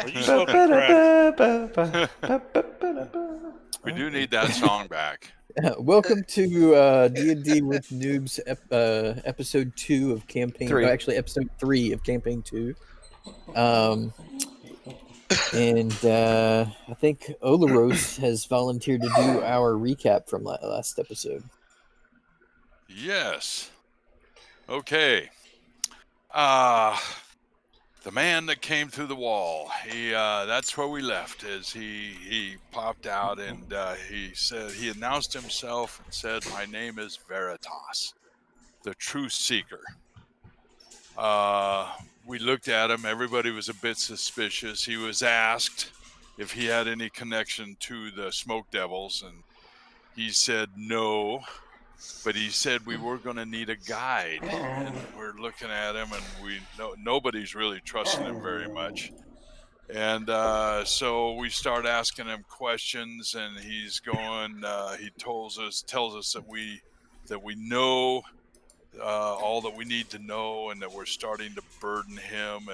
Are you smoking crack? We do need that song back. Welcome to D&D with Noobs, episode 2 of campaign. Three. Actually, episode 3 of campaign 2. And I think Olaros has volunteered to do our recap from last episode. Yes. Okay. The man that came through the wall. That's where we left. As he popped out and he announced himself and said, "My name is Veritas, the Truth Seeker." We looked at him. Everybody was a bit suspicious. He was asked if he had any connection to the Smoke Devils, and he said no. But he said we were going to need a guide, and we're looking at him, and nobody's really trusting him very much. And so we start asking him questions, and he's going. He tells us that we know all that we need to know, and that we're starting to burden him,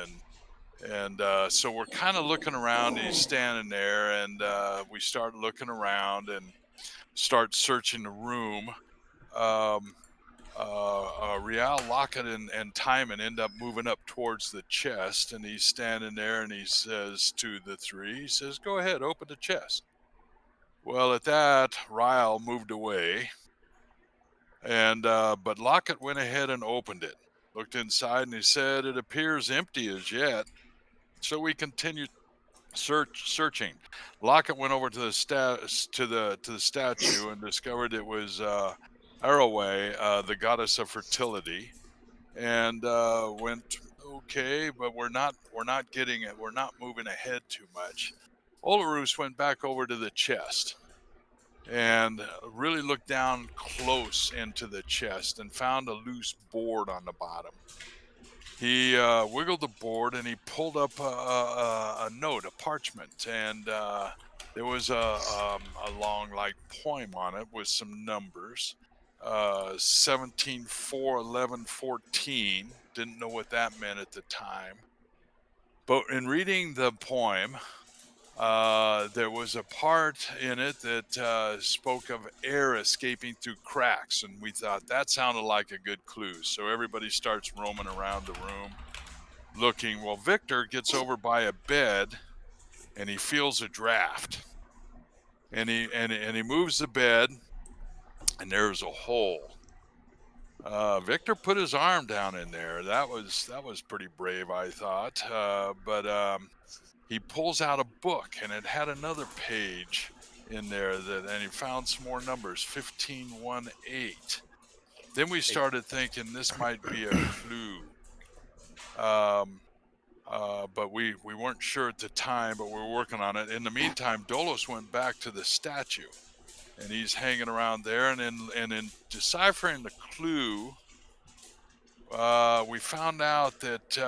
and so we're kind of looking around. He's standing there, and we start looking around and start searching the room. Real, Lockett, and Timon end up moving up towards the chest, and he's standing there, and he says to the three, he says, "Go ahead, open the chest." Well, at that, Ryle moved away, and but Lockett went ahead and opened it, looked inside, and he said, "It appears empty as yet." So we continued searching. Lockett went over to the statue and discovered it was Arroway, the goddess of fertility, and went, okay, but we're not getting it. We're not moving ahead too much. Olarus went back over to the chest and really looked down close into the chest and found a loose board on the bottom. He wiggled the board and he pulled up a note, a parchment, and there was a long poem on it with some numbers. 17, 4, 11, 14. Didn't know what that meant at the time. But in reading the poem, there was a part in it that spoke of air escaping through cracks, and we thought that sounded like a good clue. So everybody starts roaming around the room looking. Well, Victor gets over by a bed and he feels a draft, and he moves the bed, and there's a hole. Victor put his arm down in there. That was pretty brave, I thought. But he pulls out a book, and it had another page in there and he found some more numbers, 1518. Then we started thinking this might be a clue. But we weren't sure at the time, but we were working on it. In the meantime, Dolos went back to the statue, and he's hanging around there. And in deciphering the clue, we found out that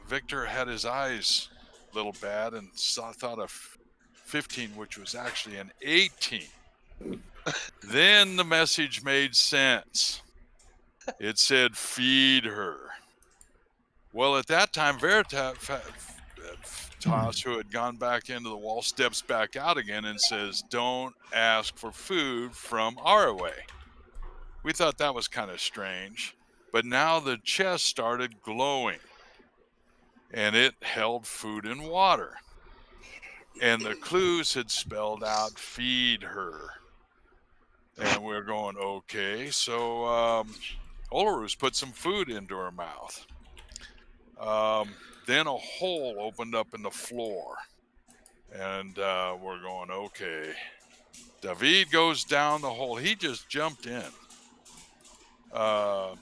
Victor had his eyes a little bad and thought of 15, which was actually an 18. Then the message made sense. It said, "Feed her." Well, at that time, Veritas, who had gone back into the wall, steps back out again and says, "Don't ask for food from Araway." We thought that was kind of strange, but now the chest started glowing, and it held food and water. And the clues had spelled out, "Feed her." And we're going, okay. So Olarus put some food into her mouth. Then a hole opened up in the floor, and we're going, okay. David goes down the hole. He just jumped in. Was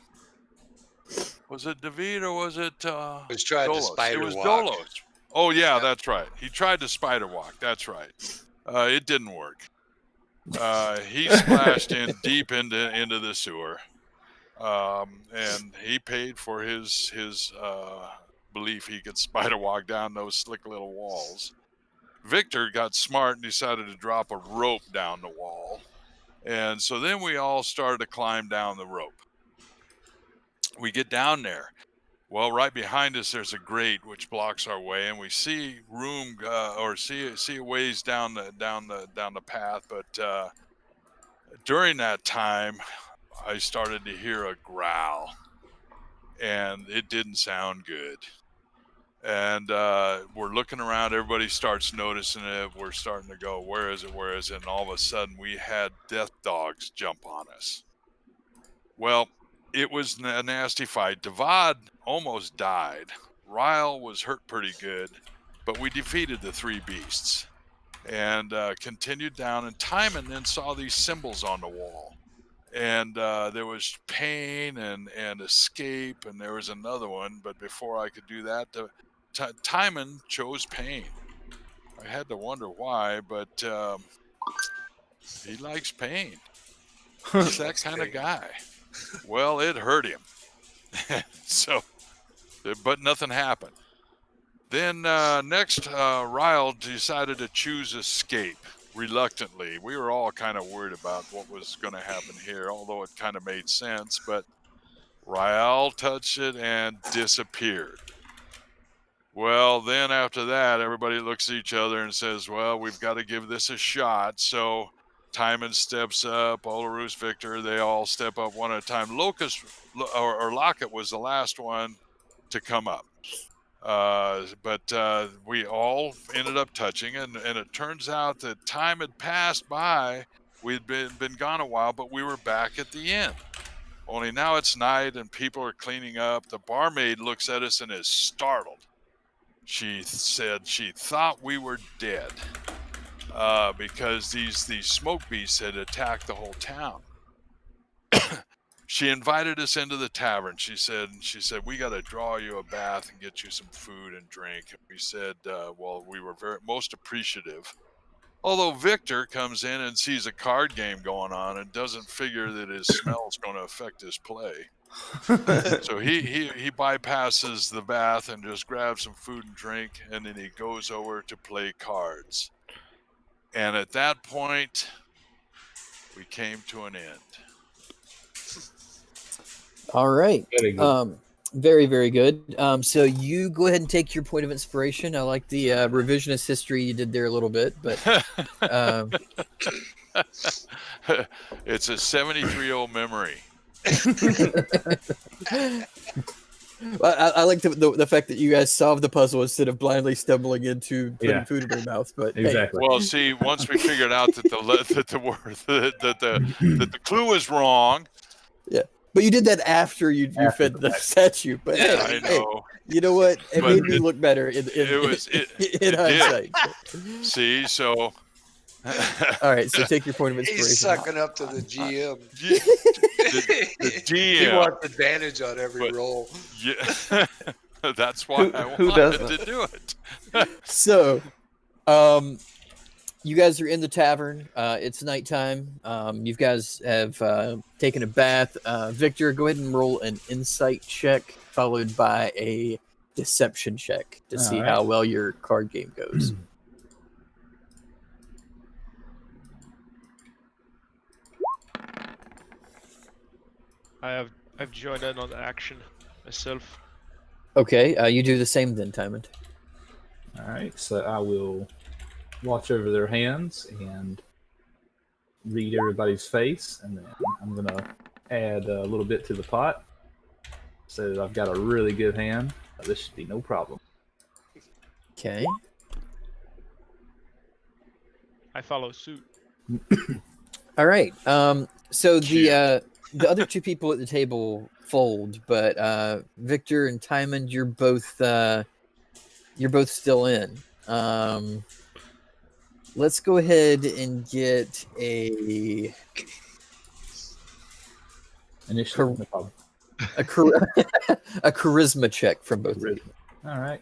it David or was it Was trying to Dolos? spider It was walk. Dolos. Oh, yeah, that's right. He tried to spider walk. That's right. It didn't work. He splashed in deep into the sewer. And he paid for his belief he could spider walk down those slick little walls. Victor got smart and decided to drop a rope down the wall. And so then we all started to climb down the rope. We get down there, Well, right behind us, there's a grate which blocks our way, and we see room or see a ways down the path. But during that time, I started to hear a growl, and it didn't sound good. And we're looking around. Everybody starts noticing it. We're starting to go, "Where is it? Where is it?" And all of a sudden, we had death dogs jump on us. Well, it was a nasty fight. Devad almost died. Ryle was hurt pretty good, but we defeated the three beasts and continued down. And Timon then saw these symbols on the wall. And there was pain and escape, and there was another one. But before I could do that, Timon chose pain. I had to wonder why, but he likes pain. He's that kind of guy. Well, it hurt him. So, but nothing happened. Then next, Ryle decided to choose escape reluctantly. We were all kind of worried about what was going to happen here, although it kind of made sense. But Ryle touched it and disappeared. Well, then after that, everybody looks at each other and says, well, we've got to give this a shot. So Timon steps up, Olarus, Victor, they all step up one at a time. Locust or Lockett was the last one to come up. But we all ended up touching, and it turns out that time had passed by. We'd been gone a while, but we were back at the inn. Only now it's night and people are cleaning up. The barmaid looks at us and is startled. She said she thought we were dead because these smoke beasts had attacked the whole town. She invited us into the tavern. She said, we got to draw you a bath and get you some food and drink. And we said, well, we were most appreciative. Although Victor comes in and sees a card game going on and doesn't figure that his smell is going to affect his play. So he bypasses the bath and just grabs some food and drink, and then he goes over to play cards. And at that point, we came to an end. All right. Very good. Very, very good. So you go ahead and take your point of inspiration. I like the revisionist history you did there a little bit, but it's a 73-year-old memory. Well, I like the fact that you guys solved the puzzle instead of blindly stumbling into putting food in your mouth. But Exactly. Well, see, once we figured out that the clue was wrong. Yeah, but you did that after you fed the statue. But Yeah, I know. You know what? It But made me look better in it hindsight. See, so All right, so take your point of inspiration. He's sucking up to the GM. the He DM. wants advantage on every roll. Yeah, that's why I Who wanted doesn't? to do it. So, you guys are in the tavern. It's nighttime. You guys have taken a bath. Victor, go ahead and roll an insight check, followed by a deception check to see right. how well your card game goes. I've joined in on the action myself. Okay, you do the same then, Timon. All right, so I will watch over their hands and read everybody's face, and then I'm gonna add a little bit to the pot so that I've got a really good hand. This should be no problem. Okay. I follow suit. All right. So the other two people at the table fold, but Victor and Timon, you're both still in. Let's go ahead and get a Initiative, no problem. a charisma check from both of you. All right.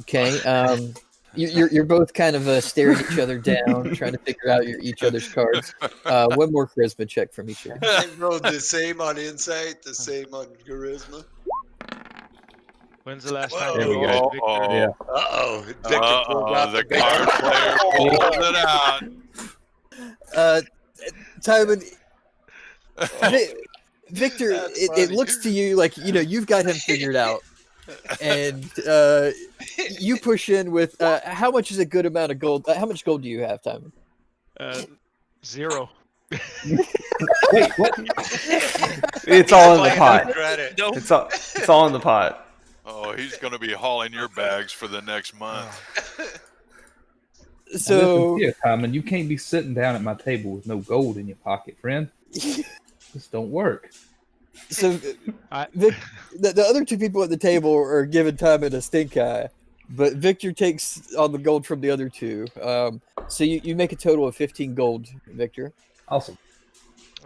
Okay. You're both kind of staring each other down, trying to figure out each other's cards. One more charisma check from each of you. I rolled the same on insight, the same on charisma. When's the last Whoa. time There you we go. rolled, Victor? Yeah. Uh-oh. Victor pulled out The big card player pulls it out. Timon, Victor, That's it funny. looks to you like you've got him figured out, and you push in with how much is a good amount of gold? How much gold do you have, Timon? 0. Wait, what? It's all in the pot. Credit. It's all in the pot. Oh, he's going to be hauling your bags for the next month. So Listen here, Timon, you can't be sitting down at my table with no gold in your pocket, friend. This don't work. So Vic, the other two people at the table are giving Timon a stink eye, but Victor takes on the gold from the other two. So you make a total of 15 gold, Victor. Awesome.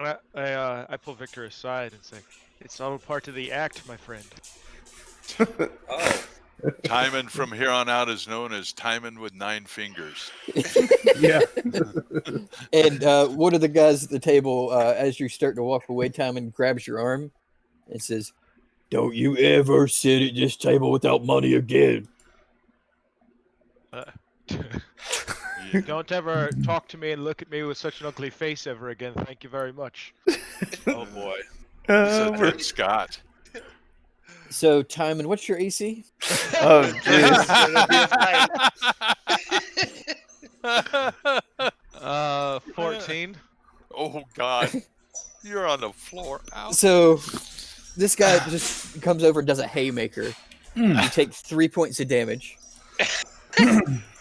I pull Victor aside and say, "It's all part of the act, my friend." Oh. Timon from here on out is known as Timon with 9 fingers. Yeah. And one of the guys at the table, as you're starting to walk away, Timon grabs your arm and says, "Don't you ever sit at this table without money again." Don't ever talk to me and look at me with such an ugly face ever again. Thank you very much. Oh, boy. Said Rick Scott. So, Timon, what's your AC? Oh, jeez. Gonna be a fight. 14. Oh, God. You're on the floor. Ouch. So, this guy just comes over and does a haymaker. You take 3 points of damage.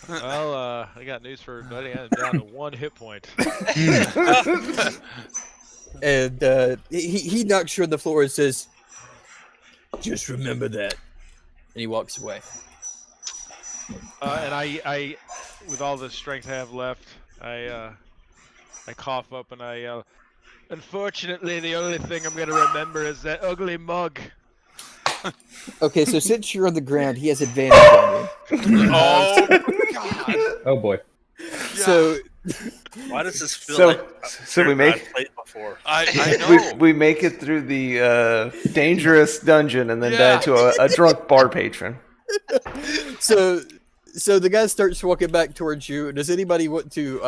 Well, I got news for everybody. I'm down to 1 hit point. And he knocks you on the floor and says, "Just remember that." And he walks away. And I, with all the strength I have left, I cough up and I yell, "Unfortunately, the only thing I'm gonna remember is that ugly mug." Okay, so since you're on the ground, he has advantage on you. Oh, God. Oh boy. So Why does this feel So- like so we make- played before? I know. We make it through the dangerous dungeon and then Yeah. die to a drunk bar patron. so the guy starts walking back towards you. Does anybody want to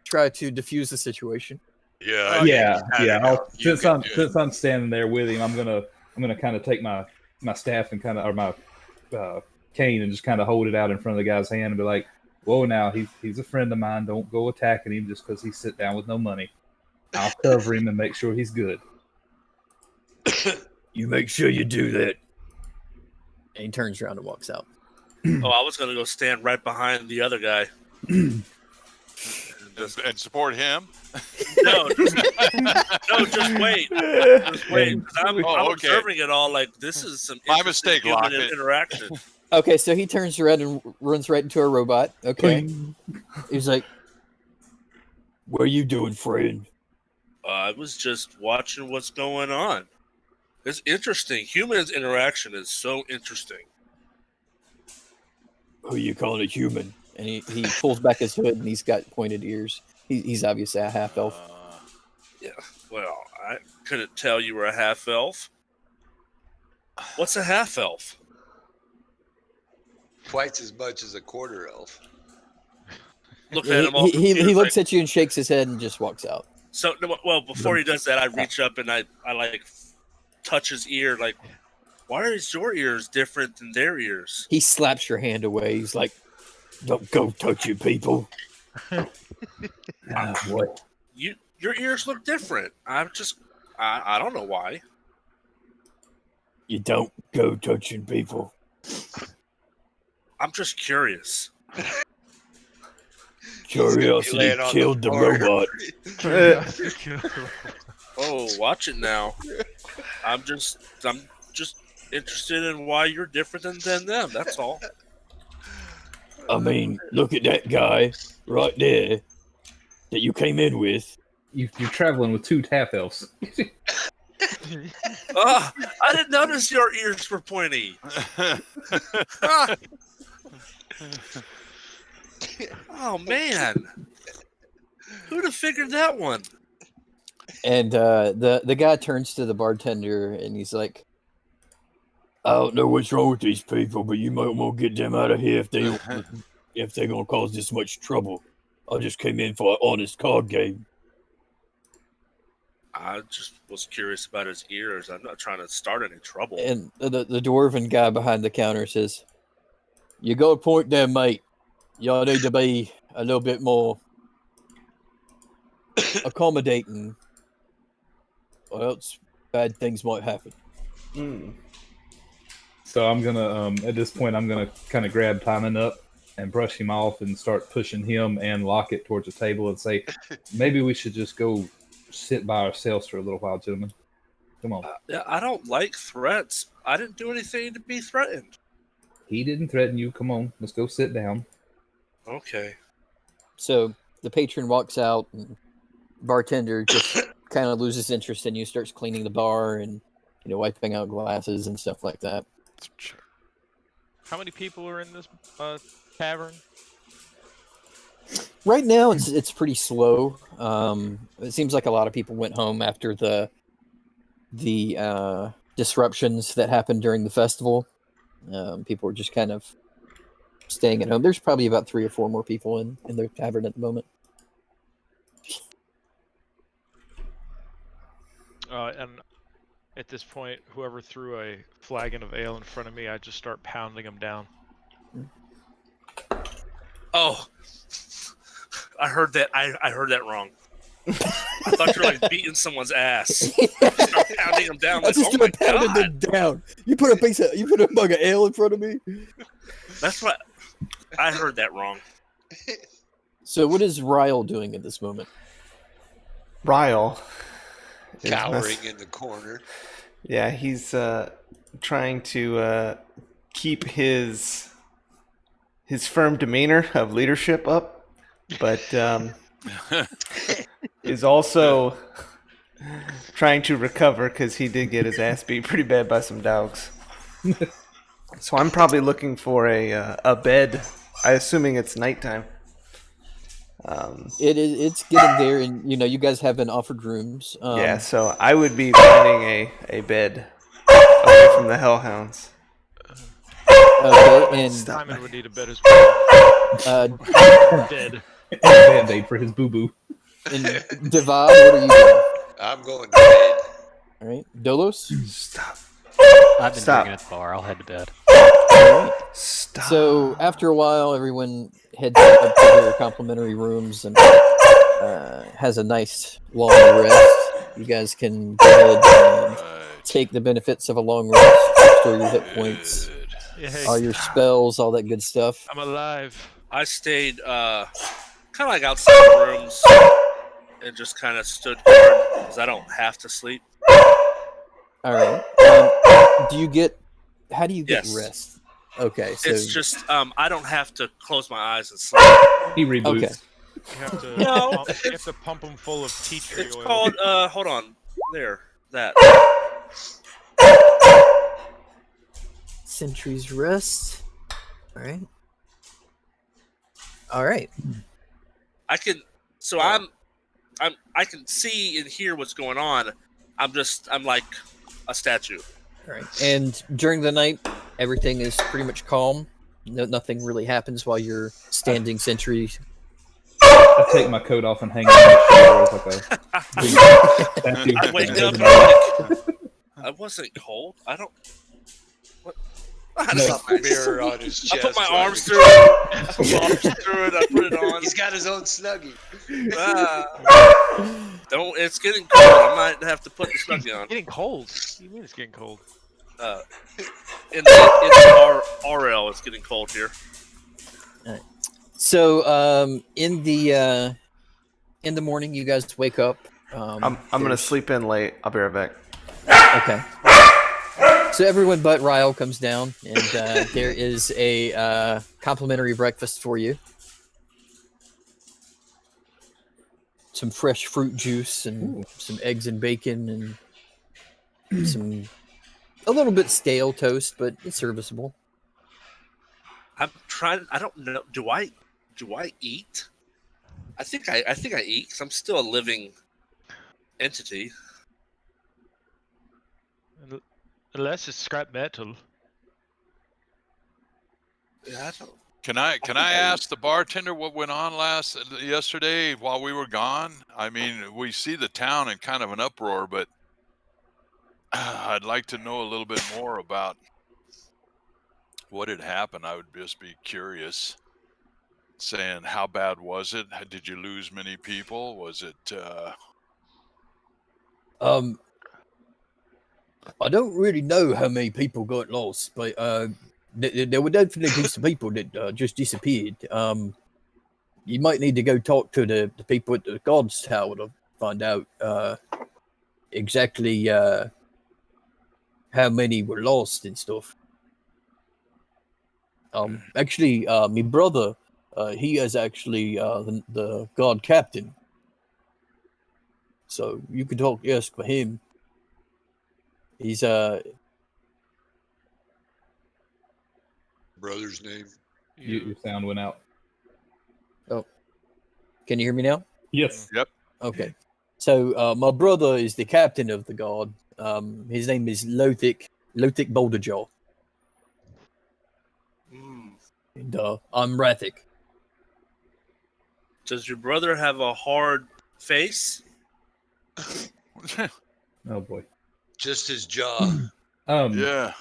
try to defuse the situation? Yeah. Yeah. you Yeah. got it. Since I'm standing there with him, I'm gonna kind of take my staff and or my cane and just kind of hold it out in front of the guy's hand and be like, "Whoa, now he's a friend of mine. Don't go attacking him just because he's sit down with no money. I'll cover him and make sure he's good." You make sure you do that. And he turns around and walks out. Oh, I was gonna go stand right behind the other guy. And support him. No, just wait. Just wait. 'Cause I'm Oh, okay. observing it all like this is some My interesting mistake, human Lockett. interaction. Okay, so he turns around and runs right into a robot. Okay. He's like, "What are you doing, friend?" I was just watching what's going on. It's interesting. Humans' interaction is so interesting. "Who you calling a human?" And he pulls back his hood and he's got pointed ears. He's obviously a half elf. Yeah. Well, I couldn't tell you were a half elf. What's a half elf? Twice as much as a quarter elf. Look at him all He confused, looks like, at you and shakes his head and just walks out. So, no, well, before he does that, I reach up and I like touch his ear. Like, why is your ears different than their ears? He slaps your hand away. He's like, "Don't go touching people." Ah, boy. Your ears look different. I don't know why. "You don't go touching people." I'm just curious. Curiosity laying on the killed the floor. robot. Oh, watch it now. I'm just interested in why you're different than them. That's all. I mean, look at that guy right there that you came in with. You're traveling with 2 half elves. I didn't notice your ears were pointy. Oh man, who'd have figured that one? And the guy turns to the bartender and he's like, I don't know what's wrong with these people, but you might want to get them out of here if they're gonna cause this much trouble. I just came in for an honest card game. I just was curious about his ears. I'm not trying to start any trouble. And the dwarven guy behind the counter says, "You got a point there, mate. Y'all need to be a little bit more accommodating, or else bad things might happen." So I'm gonna, at this point, I'm gonna kind of grab Timon up and brush him off and start pushing him and Lockett towards the table and say, maybe we should just go sit by ourselves for a little while, gentlemen. Come on. Yeah, I don't like threats. I didn't do anything to be threatened. He didn't threaten you. Come on, let's go sit down. Okay. So the patron walks out, and bartender just kind of loses interest in you, starts cleaning the bar and wiping out glasses and stuff like that. How many people are in this tavern? Right now, it's pretty slow. It seems like a lot of people went home after the disruptions that happened during the festival. People were just kind of staying at home. There's probably about 3 or 4 more people in their tavern at the moment. And at this point, whoever threw a flagon of ale in front of me, I just start pounding them down. Oh, I heard that. I heard that wrong. I thought you were like beating someone's ass. Start pounding them down. I Like, just oh my started pounding god! them down. You put a mug of ale in front of me. That's what I heard that wrong. So what is Ryle doing at this moment? Ryle. is Cowering mess- in the corner. Yeah, he's trying to keep his firm demeanor of leadership up, but is also trying to recover because he did get his ass beat pretty bad by some dogs. So I'm probably looking for a bed. I'm assuming it's nighttime. It's getting there, and you guys have been offered rooms. Yeah, so I would be finding a bed away from the hellhounds. Okay, and Simon would need a bed as well. Dead. And a band-aid for his boo-boo. and Divad, what are you doing? I'm going to bed. All right, Dolos. Stop. I've been Stop. drinking at the bar. I'll head to bed. All right. Stop. So after a while, everyone heads up to their complimentary rooms and has a nice long rest. You guys can go ahead and take the benefits of a long rest, restore your hit points, Yay. all your spells, all that good stuff. I'm alive. I stayed kind of like outside the rooms and just kind of stood guard because I don't have to sleep. All right. How do you get Yes. rest? Okay, so It's just I don't have to close my eyes and sleep. He reboots. Okay. You have to, No, you have to pump them full of tea tree It's oil. called hold on. There. That. Sentry's Rest. All right. All right. I can I can see and hear what's going on. I'm like a statue. All right. And during the night, everything is pretty much calm. Nothing really happens while you're standing sentry. I take my coat off and hang it on my shoulder as like a big statue. I wake up and I'm like I wasn't cold. I don't what I, There's don't, a mirror on his I chest. put my like- arms through it. I put my arms through it. I put it on. He's got his own snuggie. Don't. It's getting cold. I might have to put the snuggie on. Getting cold. What do you mean it's getting cold? In the RL, it's getting cold here. So, in the morning, you guys wake up. I'm gonna sleep in late. I'll be right back. Okay. So everyone but Ryle comes down, and there is a complimentary breakfast for you. Some fresh fruit juice and some eggs and bacon and a little bit stale toast, but it's serviceable. I'm trying. I don't know. Do I eat? I think I eat because I'm still a living entity. Unless it's scrap metal. Yeah, I don't. Can I ask the bartender what went on yesterday while we were gone? I mean, we see the town in kind of an uproar, but I'd like to know a little bit more about what had happened. I would just be curious. Saying, how bad was it? Did you lose many people? Was it? I don't really know how many people got lost, but there were definitely some people that just disappeared. You might need to go talk to the people at the God's Tower to find out exactly how many were lost and stuff. Actually, my brother, he is actually the God Captain. So you could ask for him. He's Brother's name. Your sound went out. Can you hear me now? Yes. Yep. Okay. So my brother is the captain of the guard. His name is Lothic Boulderjaw. Mm. And I'm Rathic. Does your brother have a hard face? Oh boy. Just his jaw. Yeah.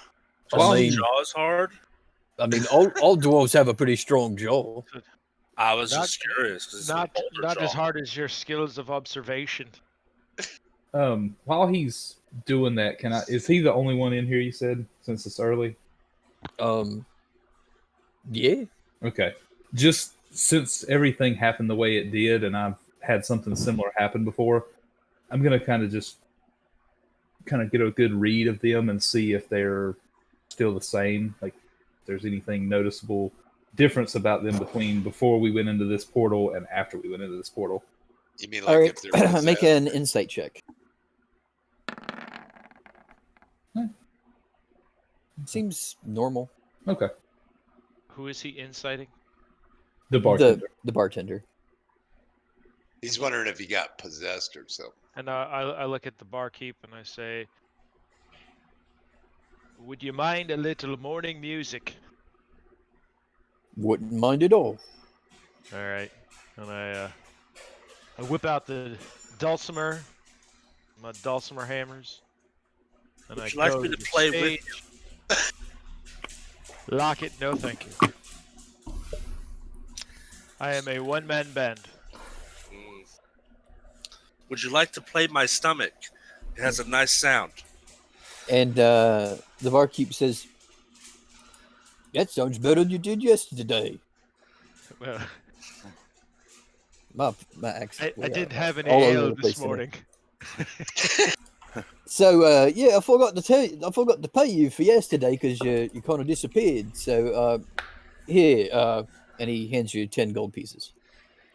I mean, His jaw is hard. I mean, all dwarves have a pretty strong jaw. I was Not- just curious. 'Cause it's a Not boulder not as jaw. hard as your skills of observation. While he's doing that, is he the only one in here, you said, since it's early? Yeah. Okay. Just since everything happened the way it did, and I've had something similar happen before, I'm gonna kind of get a good read of them and see if they're still the same. Like, if there's anything noticeable difference about them between before we went into this portal and after we went into this portal. You mean All like right. if there was Make an insight check. Seems normal. Okay. Who is he inciting? The bartender. The bartender. He's wondering if he got possessed or something. And I look at the barkeep and I say, "Would you mind a little morning music?" Wouldn't mind at all. All right. And I whip out the dulcimer, my dulcimer hammers, and Would I you like go me to the play with stage. Lock it. No, thank you. I am a one-man band. Mm. Would you like to play my stomach? It has a nice sound. And the barkeep says, "That sounds better than you did yesterday." Well, My accent. I didn't have any all over ale the place this today. morning. So yeah, I forgot to pay you for yesterday because you kind of disappeared. So here, and he hands you 10 gold pieces.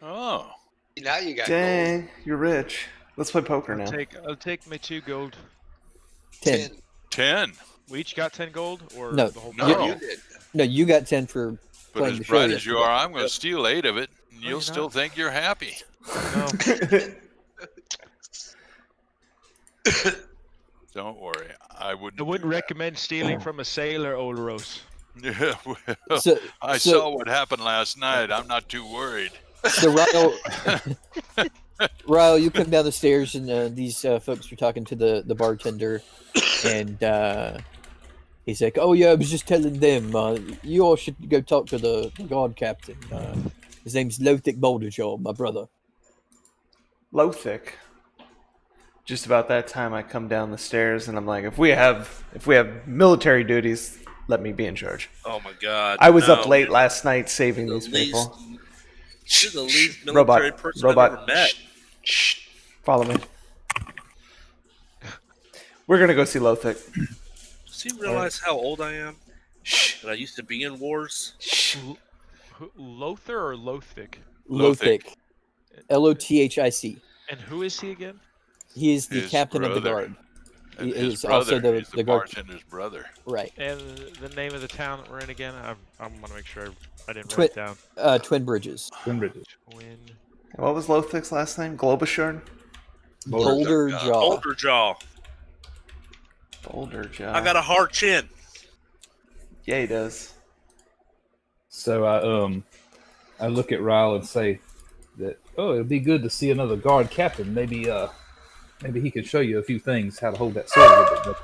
Oh. Now you got Dang, you're rich. Let's play poker now. I'll take my 2 gold. 10. 10. We each got 10 gold, or No. the whole No. gold. You did. No, you got 10 for But playing as the show bright as you yesterday. are, I'm going to steal 8 of it, and you'll you're still not. think you're happy. No. Don't worry. I wouldn't. I wouldn't do that. recommend stealing from a sailor, Olros. Yeah, well, So, I so- saw what happened last night. I'm not too worried. So Ryle, you come down the stairs, and these folks are talking to the bartender, and he's like, "Oh yeah, I was just telling them you all should go talk to the guard captain. His name's Lothic Boulderjaw, my brother." Lothic. Just about that time, I come down the stairs and I'm like, if we have military duties, let me be in charge. Oh my god. I was no. up late last night saving You're these the least, people. you're the least military person I've ever met. Shh. Follow me. We're gonna go see Lothic. Does he realize how old I am? Shh. That I used to be in wars? Shh. Lothar or Lothic? Lothic. Lothic. And who is he again? He is the His captain of the brother. guard. And He his is brother, also he's the guard. bartender's brother. Right. And the name of the town that we're in again? I want to make sure I didn't Twin- write it down. Twin Bridges. Twin Bridges. Twin. What was Lothic's last name? Globuchar? Boulder Jaw. Boulder jaw. Boulder Jaw. I got a hard chin. Yeah, he does. So I look at Ryle and say that it'd be good to see another guard captain. Maybe he could show you a few things how to hold that sword a little bit better.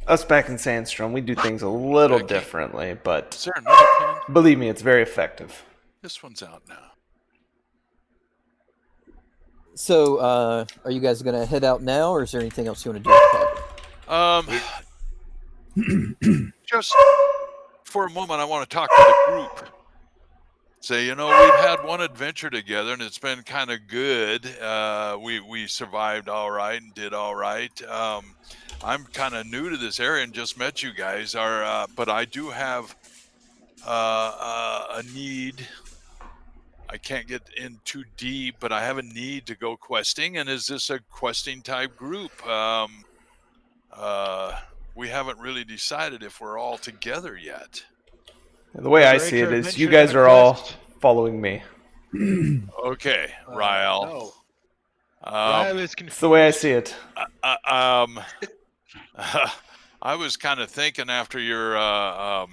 Us back in Sandstrom, we do things a little Okay. differently, but Is there another pen? believe me, it's very effective. This one's out now. So, are you guys gonna head out now, or is there anything else you want to do with the cabin? Just for a moment, I want to talk to the group. Say, we've had one adventure together, and it's been kind of good. We survived all right and did all right. I'm kind of new to this area and just met you guys. But I do have a need. I can't get in too deep, but I have a need to go questing. And is this a questing type group? We haven't really decided if we're all together yet. The way I Ready see to it is adventure you in guys the are all quest? following me. Okay, Ryle. No. Ryle is It's confused. the way I see it. I was kind of thinking after your Act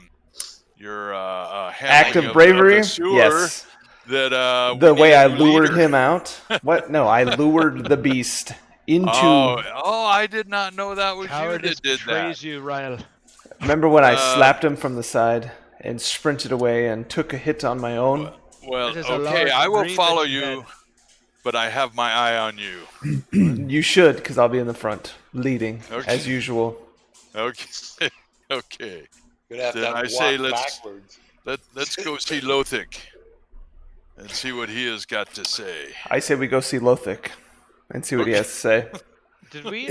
handling of bravery? the sewer, Yes. that The we way need a I new lured leader. him out. What? No, I lured the beast into. Oh, I did not know that was Cowardice you that did betrays that. you, Ryle. Remember when I slapped him from the side and sprinted away and took a hit on my own? Well, It is a okay, large I will dream follow that you you, had. but I have my eye on you. You should, because I'll be in the front, leading, Okay. as usual. Okay, okay. Gonna have Then to I walk say backwards. let's go see Lothic and see what he has got to say. I say we go see Lothic and see what he has to say. Did we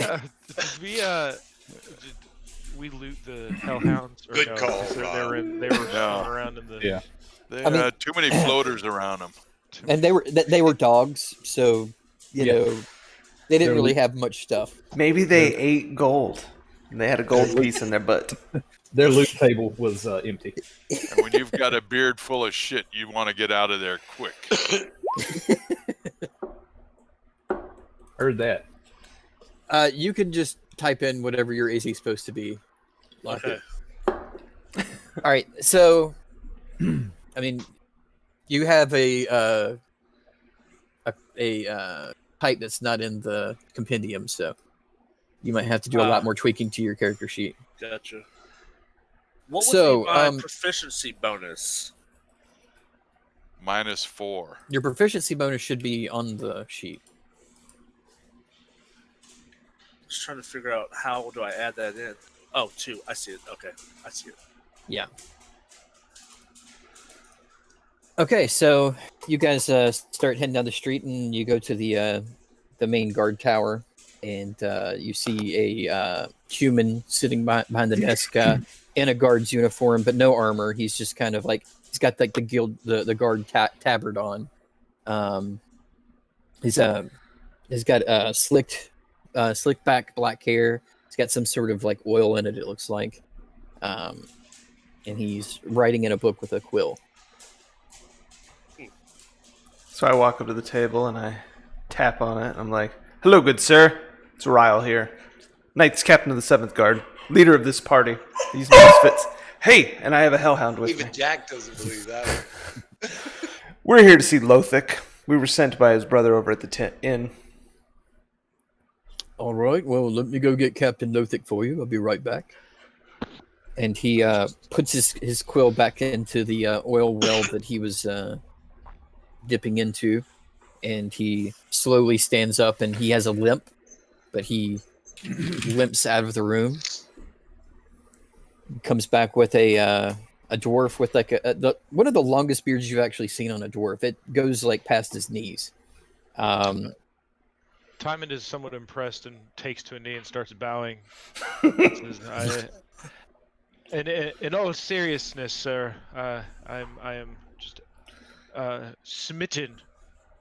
we loot the hellhounds? Or Good no? call, They Ryle. were No. swimming around in the. Yeah. They I mean- had too many floaters around them. And they were dogs, so you Yeah. know they didn't They're really le- have much stuff. Maybe they ate gold. And they had a gold piece in their butt. Their loot table was empty. And when you've got a beard full of shit, you want to get out of there quick. Heard that. You can just type in whatever your AC is supposed to be. Lock Okay. it. All right, so I mean, you have a type that's not in the compendium, so you might have to do a lot more tweaking to your character sheet. Gotcha. What would So, be my um, proficiency bonus? -4. Your proficiency bonus should be on the sheet. Just trying to figure out how do I add that in. Oh, 2. I see it. Okay, I see it. Yeah. Okay, so you guys start heading down the street, and you go to the main guard tower, and you see a human sitting behind the desk in a guard's uniform, but no armor. He's just kind of like he's got like the guard tabard on. He's got slicked back black hair. He's got some sort of like oil in it. It looks like, and he's writing in a book with a quill. So I walk up to the table and I tap on it. I'm like, "Hello, good sir. It's Ryle here. Knights Captain of the 7th Guard. Leader of this party. These misfits. Hey, and I have a hellhound with me. Even Jack doesn't believe that. We're here to see Lothic. We were sent by his brother over at the inn." All right, well, let me go get Captain Lothic for you. I'll be right back. And he puts his quill back into the oil well that he was dipping into, and he slowly stands up, and he has a limp, but he limps out of the room. Comes back with a dwarf with like one of the longest beards you've actually seen on a dwarf. It goes like past his knees. Timon is somewhat impressed and takes to a knee and starts bowing. Says, in all seriousness, sir, I am just smitten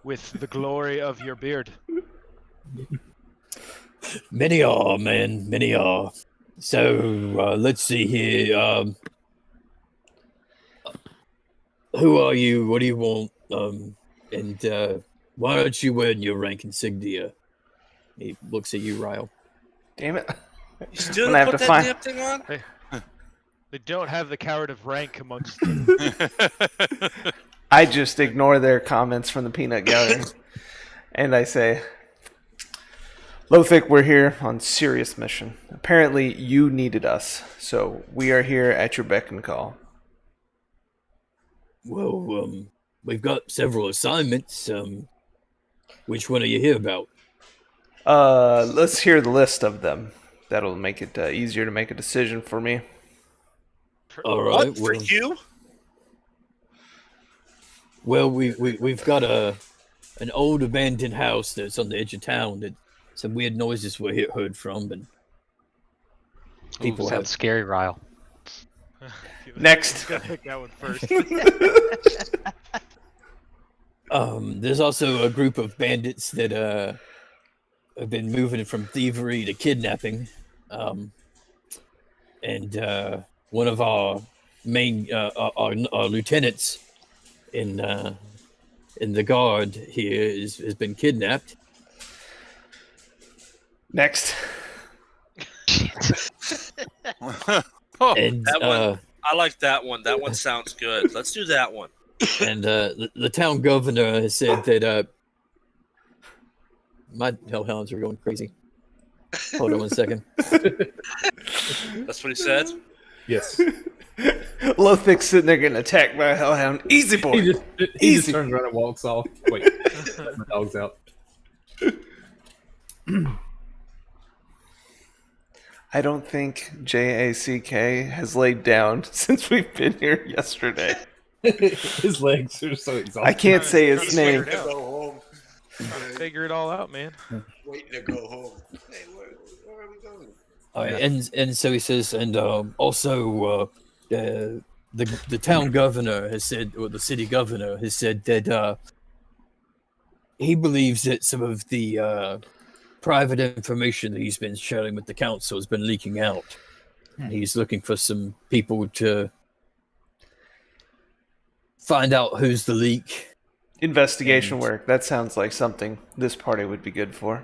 with the glory of your beard. Many are, man. Many are. So let's see here. Who are you? What do you want? And why aren't you wearing your rank insignia? He looks at you, Ryle. Damn it. You still When I have put to that find- damn thing on? They don't have the coward of rank amongst them. I just ignore their comments from the peanut gallery, and I say, Lothic, we're here on serious mission. Apparently, you needed us, so we are here at your beck and call. Well, we've got several assignments. Which one are you here about? Let's hear the list of them. That'll make it easier to make a decision for me. All right. What for you? Well, we've got an old abandoned house that's on the edge of town that some weird noises were heard from, and people have. Sounds scary, Ryle. Next. Gotta pick that one first. There's also a group of bandits that have been moving from thievery to kidnapping, and one of our main our lieutenants in the guard here has been kidnapped. Next. And That one, I like that one. That one sounds good. Let's do that one. and the town governor has said that my hellhounds are going crazy. Hold on one second. That's what he said. Yes. Lothic's sitting there getting attacked by a hellhound. Easy boy. He just Easy. turns around and walks off. Wait, my dog's out. I don't think JACK has laid down since we've been here yesterday. His legs are so exhausted. I can't say his He's name. waiting to go home. Figure it all out, man. Waiting to go home. Hey, where are we going? All right, and so he says, and also the town governor has said, or the city governor has said that he believes that some of the private information that he's been sharing with the council has been leaking out. He's looking for some people to find out who's the leak. Investigation work. That sounds like something this party would be good for.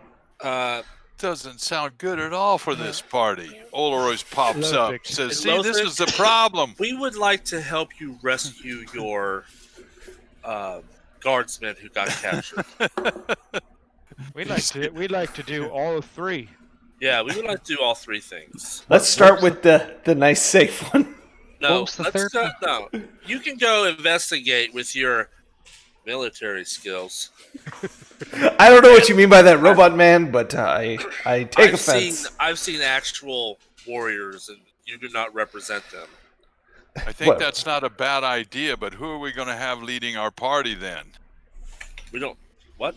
Doesn't sound good at all for this party. Oloroy's pops up, Lothic. says, see, this is the problem. We would like to help you rescue your guardsmen who got captured. We'd like to do all three. Yeah, we would like to do all three things. Let's start with the nice safe one. No, What was the let's third go, no. You can go investigate with your military skills. I don't know what you mean by that, robot man, but I take offense. I've seen actual warriors, and you do not represent them. I think Well- that's not a bad idea, but who are we going to have leading our party then? We don't. What?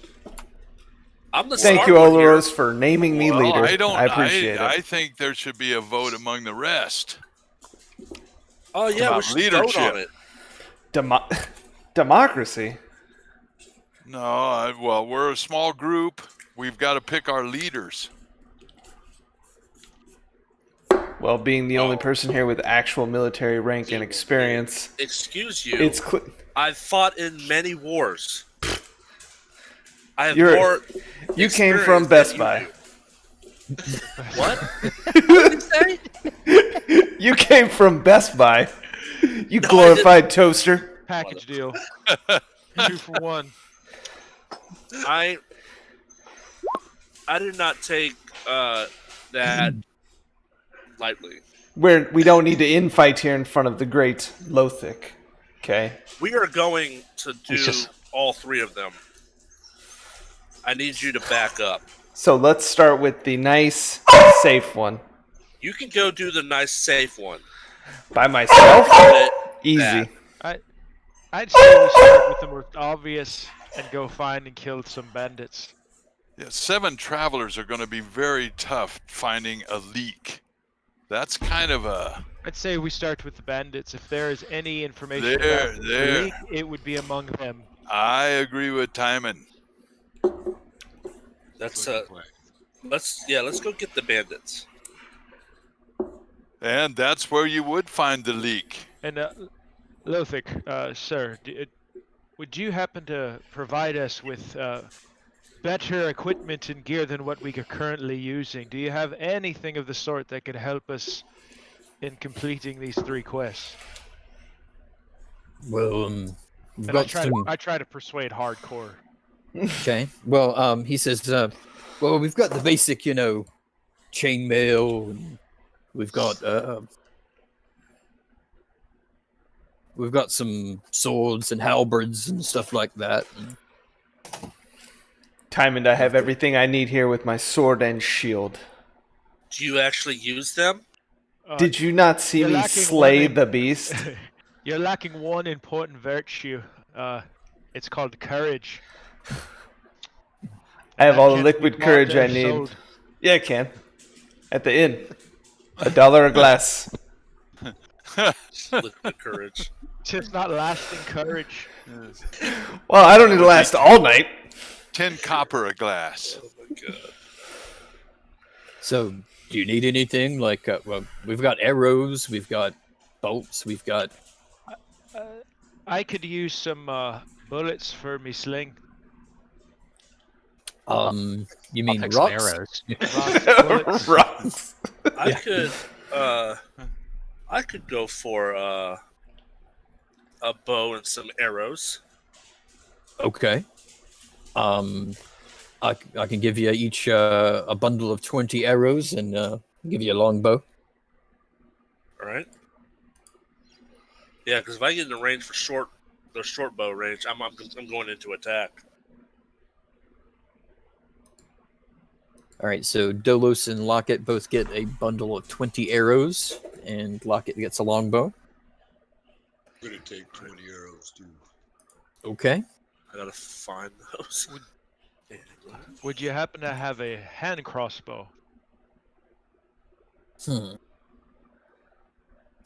I'm the Thank smart you, one here. Oloros, for naming me Well, leader. I appreciate it. I think there should be a vote among the rest. Oh yeah, about we should vote leadership. on it. Democracy. No, well, we're a small group. We've got to pick our leaders. Well, being the only person here with actual military rank and experience, Excuse you. it's I've fought in many wars. I have You're- more. you came experience from than Best you Buy. do. What? What did you say? You came from Best Buy. You glorified toaster. Package deal. 2 for 1. I did not take that lightly. We don't need to infight here in front of the great Lothic. Okay. We are going to do It's just- all three of them. I need you to back up. So let's start with the nice, safe one. You can go do the nice, safe one. By myself? But Easy. I'd say we start with the most obvious and go find and kill some bandits. Yeah, 7 travelers are going to be very tough finding a leak. That's kind of a... I'd say we start with the bandits. If there is any information There, about the there. leak, it would be among them. I agree with Timon. That's let's go get the bandits. And that's where you would find the leak. And Lothic, sir, would you happen to provide us with better equipment and gear than what we are currently using? Do you have anything of the sort that could help us in completing these 3 quests? Well, we've And I got some. try to persuade hardcore. Okay. Well, he says, well, we've got the basic, chainmail. And we've got some swords and halberds and stuff like that. And Tymond, I have everything I need here with my sword and shield. Do you actually use them? Did you not see you're me lacking slay one the beast? You're lacking one important virtue. It's called courage. I have That all the can't be liquid bought courage or I need. sold. Yeah, I can. At the inn. $1 a glass. Liquid courage. Just not lasting courage. Well, I don't need to last all night. 10 copper a glass. Oh my god. so, do you need anything? Like, well, we've got arrows, we've got bolts, we've got. I could use some bullets for me sling. You I'll mean take some rocks? arrows. Bullets. Rocks. I could go for a bow and some arrows. Okay. I can give you each a bundle of 20 arrows and give you a longbow. All right. Yeah, because if I get in the range for short bow range, I'm going into attack. All right, so Dolos and Lockett both get a bundle of 20 arrows, and Lockett gets a longbow. I'm gonna take 20 arrows too. Okay. I gotta find those. Would you happen to have a hand crossbow?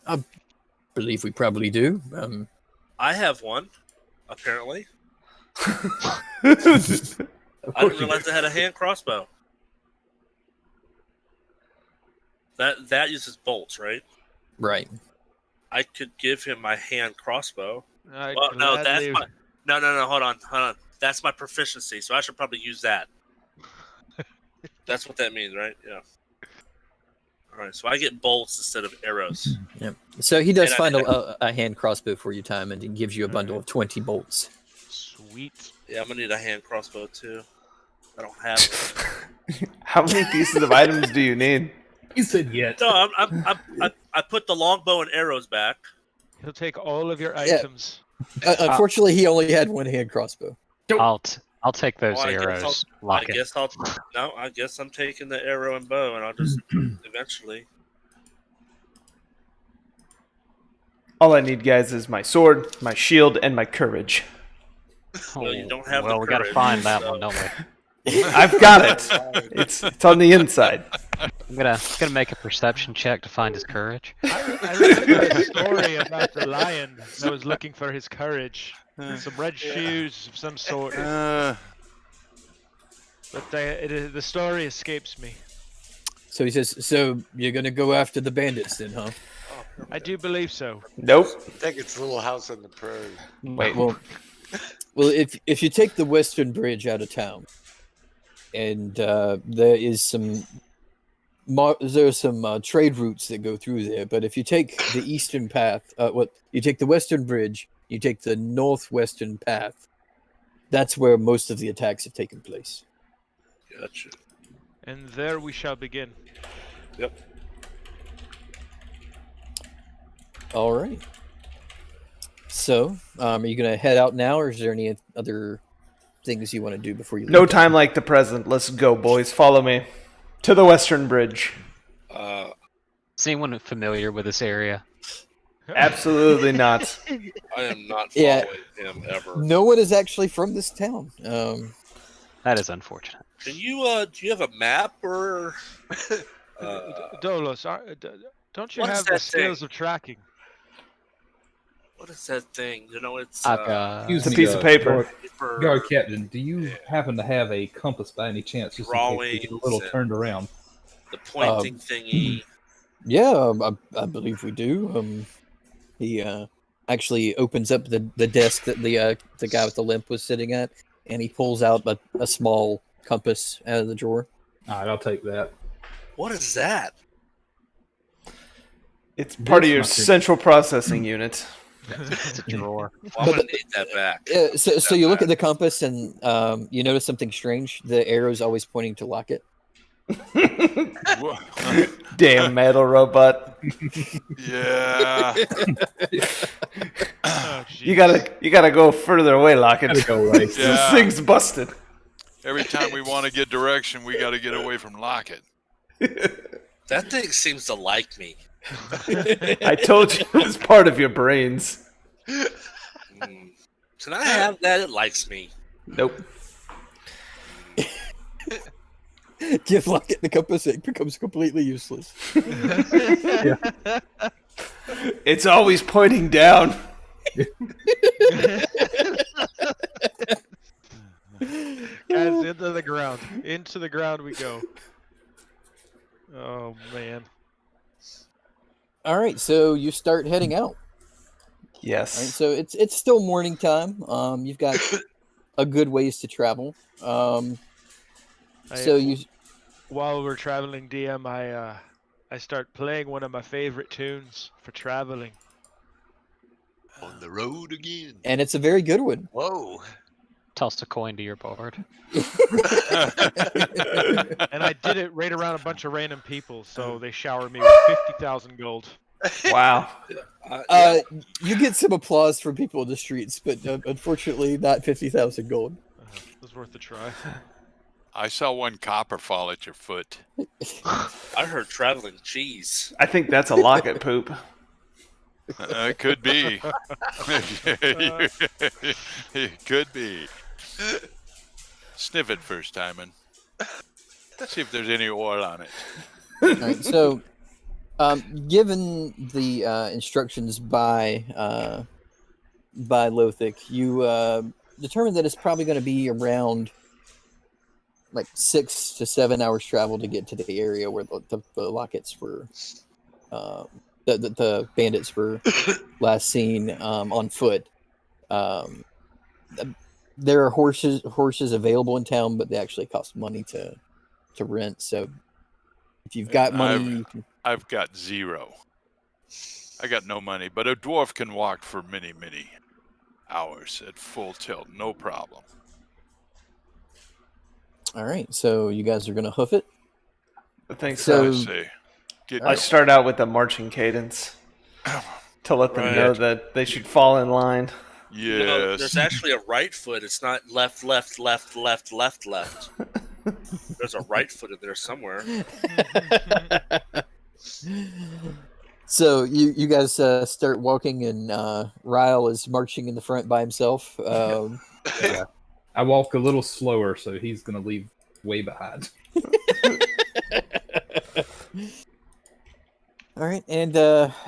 I believe we probably do. I have one, apparently. Of I course didn't realize I had a hand crossbow. That uses bolts, right? Right. I could give him my hand crossbow. I'd Well, no, that's gladly- my no. Hold on. That's my proficiency, so I should probably use that. That's what that means, right? Yeah. All right, so I get bolts instead of arrows. Yep. So he does And find a hand crossbow for you, Time, and he gives you a bundle of 20 bolts. Sweet. Yeah, I'm gonna need a hand crossbow too. I don't have it. How many pieces of items do you need? He said yet. No, I put the longbow and arrows back. He'll take all of your Yeah. items. Unfortunately, he only had one hand crossbow. I'll take those Well, I guess arrows. I Lock it. guess I guess I'm taking the arrow and bow, and I'll just eventually. All I need, guys, is my sword, my shield, and my courage. Well, you don't have Well, the we gotta courage, find that so- one, don't we? I've got it. It's on the inside. I'm gonna make a perception check to find his courage. I remember a story about the lion that was looking for his courage. Some red shoes of some sort. But the story escapes me. So he says, so you're going to go after the bandits then, huh? I do believe so. Nope. I think it's Little House on the Prairie. Wait. Well, if you take the western bridge out of town, and there is some trade routes that go through there, but if you take the eastern path, you take the western bridge, you take the northwestern path, that's where most of the attacks have taken place. Gotcha. And there we shall begin. Yep. All right. So, are you going to head out now, or is there any other things you want to do before you leave? No time like the present. Let's go, boys. Follow me to the Western Bridge. Is anyone familiar with this area? Absolutely not. I am not following Yeah. him ever. No one is actually from this town. That is unfortunate. Can you do you have a map or? Dolos, don't you What is have the that skills thing? of tracking? What is that thing? You know, it's I've got. Excuse It's a me, piece of paper. for Guard Captain, do you happen to have a compass by any chance? Just in case we get a little Drawings turned around. the pointing thingy. Yeah, I believe we do. He actually opens up the desk that the guy with the limp was sitting at, and he pulls out a small compass out of the drawer. All right, I'll take that. What is that? It's part of This your must be- central processing unit. It's a drawer. Well, I'm gonna need that back. So you look at the compass and you notice something strange. The arrow's always pointing to lock it. Wha- Damn metal robot. yeah. Oh, You jeez. gotta go further away, Lockett. Gotta go right. This Yeah. thing's busted. Every time we want to get direction, we got to get away from Lockett. That thing seems to like me. I told you it's part of your brains. Mm. Can I have that? It likes me. Nope. Give Lockett the compass, it becomes completely useless. It's always pointing down. Guys, into the ground. Into the ground we go. Oh man. All right, so you start heading out. Yes. All right, so it's still morning time. You've got a good ways to travel. So you While we're traveling, DM, I start playing one of my favorite tunes for traveling. On the road again. and it's a very good one. Whoa. Toss a coin to your board. And I did it right around a bunch of random people, so they shower me with 50,000 gold. Wow. You get some applause from people in the streets, but unfortunately, not 50,000 gold. It was worth a try. I saw one copper fall at your foot. I heard traveling cheese. I think that's a Lockett poop. It could be. It could be. Sniff it first, Timon. See if there's any oil on it. All right, so given the instructions by Lothic, you determined that it's probably going to be around like 6 to 7 hours travel to get to the area where the Lockets were, the bandits were last seen on foot. There are horses available in town, but they actually cost money to rent. So if you've got money, you can... I've got 0. I got no money, but a dwarf can walk for many, many hours at full tilt, no problem. All right, so you guys are gonna hoof it. I think So- so. I say, get I start out with a marching cadence to let them Right. know that they should fall in line. yes. No, there's actually a right foot. It's not left, left, left, left, left, left. There's a right foot in there somewhere. So you guys start walking, and Ryle is marching in the front by himself. I walk a little slower, so he's gonna leave way behind. All right, and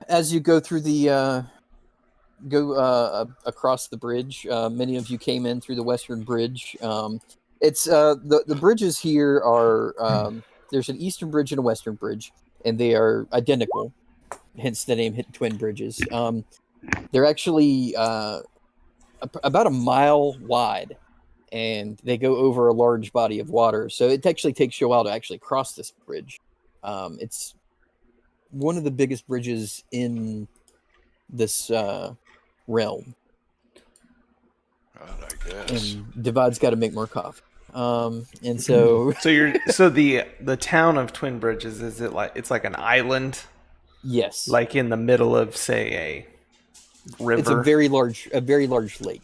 as you go through the across the bridge, many of you came in through the western bridge. It's the bridges here are there's an eastern bridge and a western bridge, and they are identical, hence the name Twin Bridges. They're actually about a mile wide, and they go over a large body of water. So it actually takes you a while to actually cross this bridge. It's one of the biggest bridges in this realm. I guess. And Divide's got to make more coffee. And so So the town of Twin Bridges, is it like it's like an island, yes, like in the middle of say a river? it's a very large lake.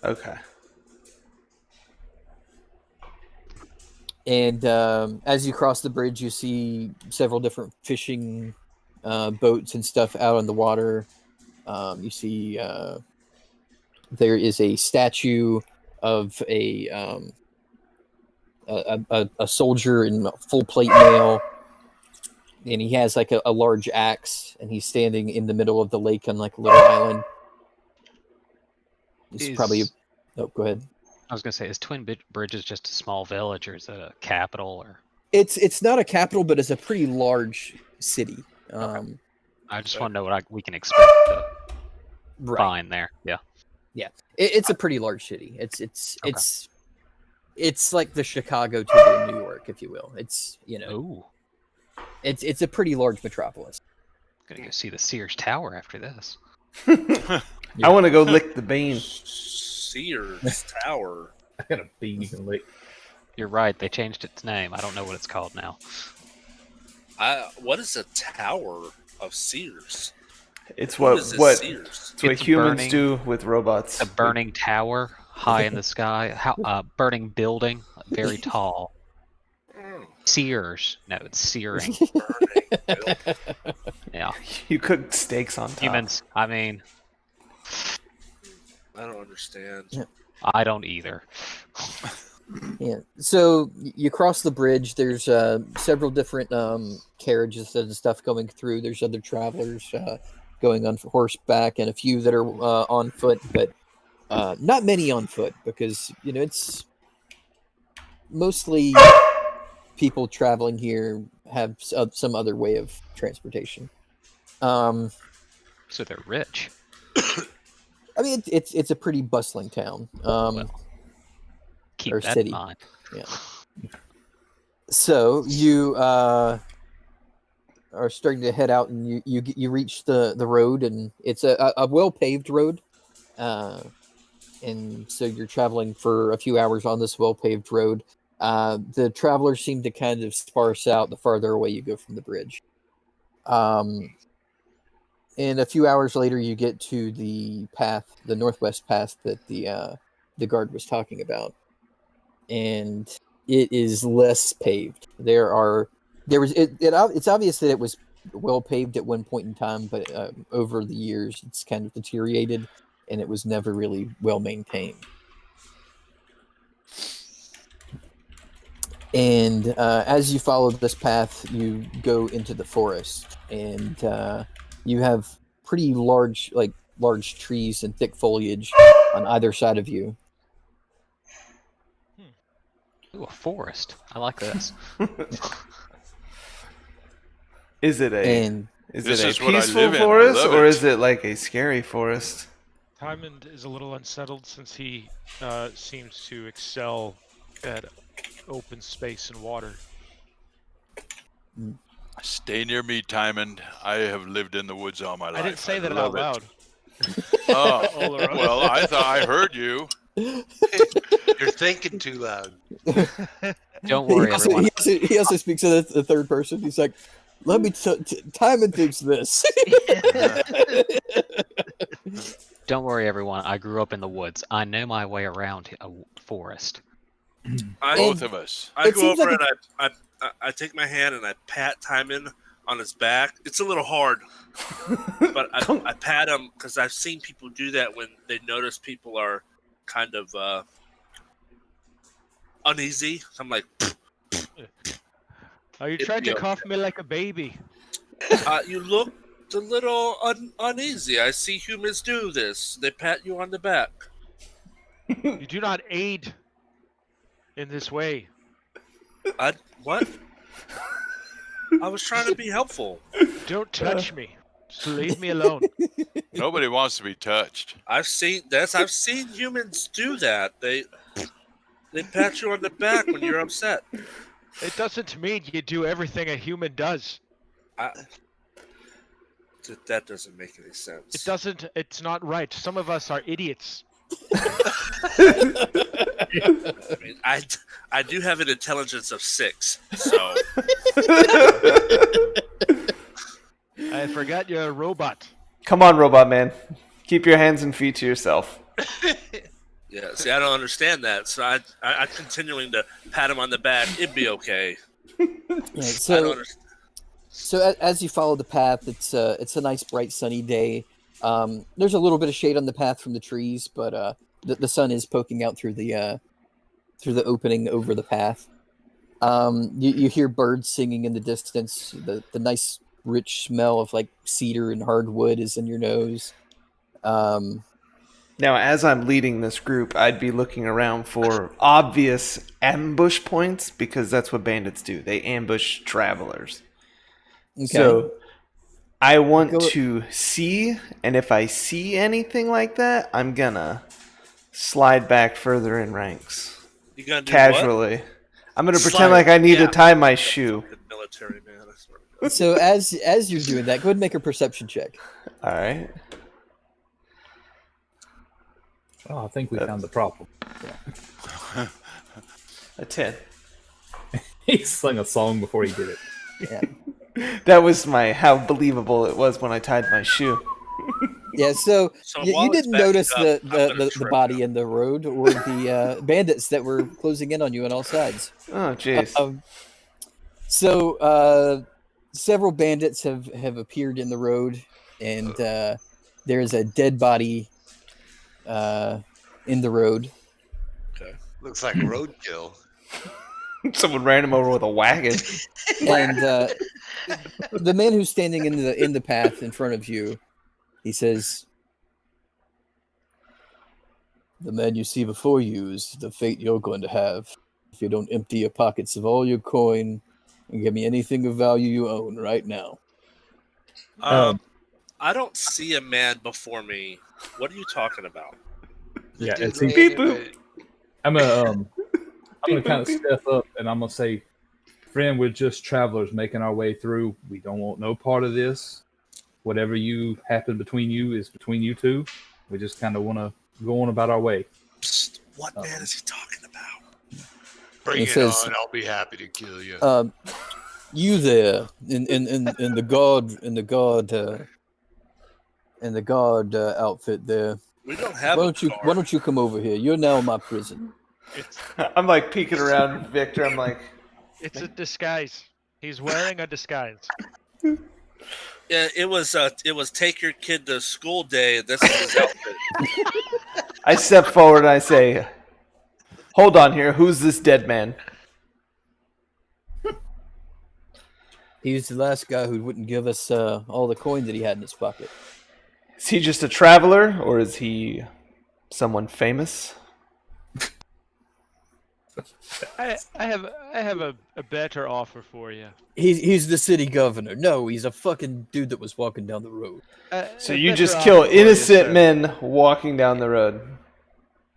Okay. And as you cross the bridge, you see several different fishing boats and stuff out on the water. You see there is a statue of a soldier in full plate mail, and he has like a large axe, and he's standing in the middle of the lake on like a little island. It's probably. Oh, go ahead. I was gonna say, is Twin Bridges just a small village, or is it a capital? Or It's not a capital, but it's a pretty large city. I just want to know what we can expect to Right. find there. Yeah. It's a pretty large city. It's like the Chicago to the New York, if you will. It's Ooh. it's a pretty large metropolis. Gonna go see the Sears Tower after this. I want to go lick the bean. Sears Tower. I got a bean you can lick. You're right. They changed its name. I don't know what it's called now. What is a tower of Sears? It's What what is what this Sears? it's what It's a humans burning- do with robots. A burning tower high in the sky. Burning building, very tall. Mm, Sears. No, it's searing. burning. Yeah. You cook steaks on top. Humans. I mean, I don't understand. Yeah. I don't either. Yeah. So you cross the bridge. There's several different carriages and stuff going through. There's other travelers going on horseback, and a few that are on foot, but not many on foot because it's mostly people traveling here have some other way of transportation. So they're rich. I mean, it's a pretty bustling town. Keep Or that city. in mind. So you are starting to head out, and you reach the road, and it's a well paved road, and so you're traveling for a few hours on this well paved road. The travelers seem to kind of sparse out the farther away you go from the bridge. And a few hours later, you get to the path, the northwest path that the guard was talking about, and it is less paved. It's obvious that it was well paved at one point in time, but over the years, it's kind of deteriorated, and it was never really well maintained. And as you follow this path, you go into the forest, and you have pretty large trees and thick foliage on either side of you. Ooh, a forest. I like this. Is it a And is This it is a what I peaceful live in. I forest love or it. is it like a scary forest? Tymond is a little unsettled since he seems to excel at open space and water. Stay near me, Tymond. I have lived in the woods all my life. I didn't say that love out loud. Oh, All around. well, I thought I heard you. You're thinking too loud. Don't worry, everyone. He also speaks in the third person. He's like, "Let me Timon thinks this." Don't worry, everyone. I grew up in the woods. I know my way around a forest. Both of us. I It go seems over like and I take my hand and I pat Timon on his back. It's a little hard, but I pat him because I've seen people do that when they notice people are kind of uneasy. I'm like, Are you It'd trying be to okay. cough me like a baby? you look a little uneasy. I see humans do this. They pat you on the back. You do not aid in this way. What? I was trying to be helpful. Don't touch me. Just leave me alone. Nobody wants to be touched. I've seen humans do that. They pat you on the back when you're upset. It doesn't mean you do everything a human does. That doesn't make any sense. It doesn't. It's not right. Some of us are idiots. I mean, I do have an intelligence of 6, so I forgot you're a robot. Come on, robot man. Keep your hands and feet to yourself. yeah. See, I don't understand that. So I continuing to pat him on the back. It'd be okay. Yeah, I don't so understand. so as you follow the path, it's a nice bright sunny day. There's a little bit of shade on the path from the trees, but the sun is poking out through the opening over the path. You hear birds singing in the distance. The nice rich smell of like cedar and hardwood is in your nose. Now, as I'm leading this group, I'd be looking around for obvious ambush points because that's what bandits do. They ambush travelers. Okay. So I want Go- to see, and if I see anything like that, I'm gonna slide back further in ranks. You gonna do Casually. I'm gonna pretend Slide- like I need yeah. to tie my shoe. What? Military man. I swear to So as you're doing that, go ahead and make a perception check. All right. Oh, I think we found the problem. A 10. He sang a song before he did it. Yeah. That was how believable it was when I tied my shoe. Yeah, so So you while it's didn't notice backing up, I'm gonna the trip body him. in the road or the bandits that were closing in on you on all sides. Oh, jeez. So several bandits have appeared in the road, and there is a dead body in the road. Looks like roadkill. Someone ran him over with a wagon. And the man who's standing in the path in front of you, he says, "The man you see before you is the fate you're going to have if you don't empty your pockets of all your coin and give me anything of value you own right now." I don't see a man before me. What are you talking about? Yeah, Dude it's he, laying in boop. bed. I'm gonna kind of step up and I'm gonna say, friend, we're just travelers making our way through. We don't want no part of this. Whatever you happen between you is between you two. We just kind of want to go on about our way. Psst, what man is he talking about? Bring It it says- on. I'll be happy to kill you. You there in the guard outfit there. We don't have Why a don't you car. come over here? You're now in my prison. It's I'm like peeking around Victor. I'm like, it's a disguise. He's wearing a disguise. Yeah, it was take your kid to school day. This is his outfit. I step forward and I say, hold on here. Who's this dead man? He's the last guy who wouldn't give us all the coin that he had in his pocket. Is he just a traveler or is he someone famous? I have a better offer for you. He's the city governor. No, he's a fucking dude that was walking down the road. So A you better just offer kill for you, innocent sir. men walking down the road.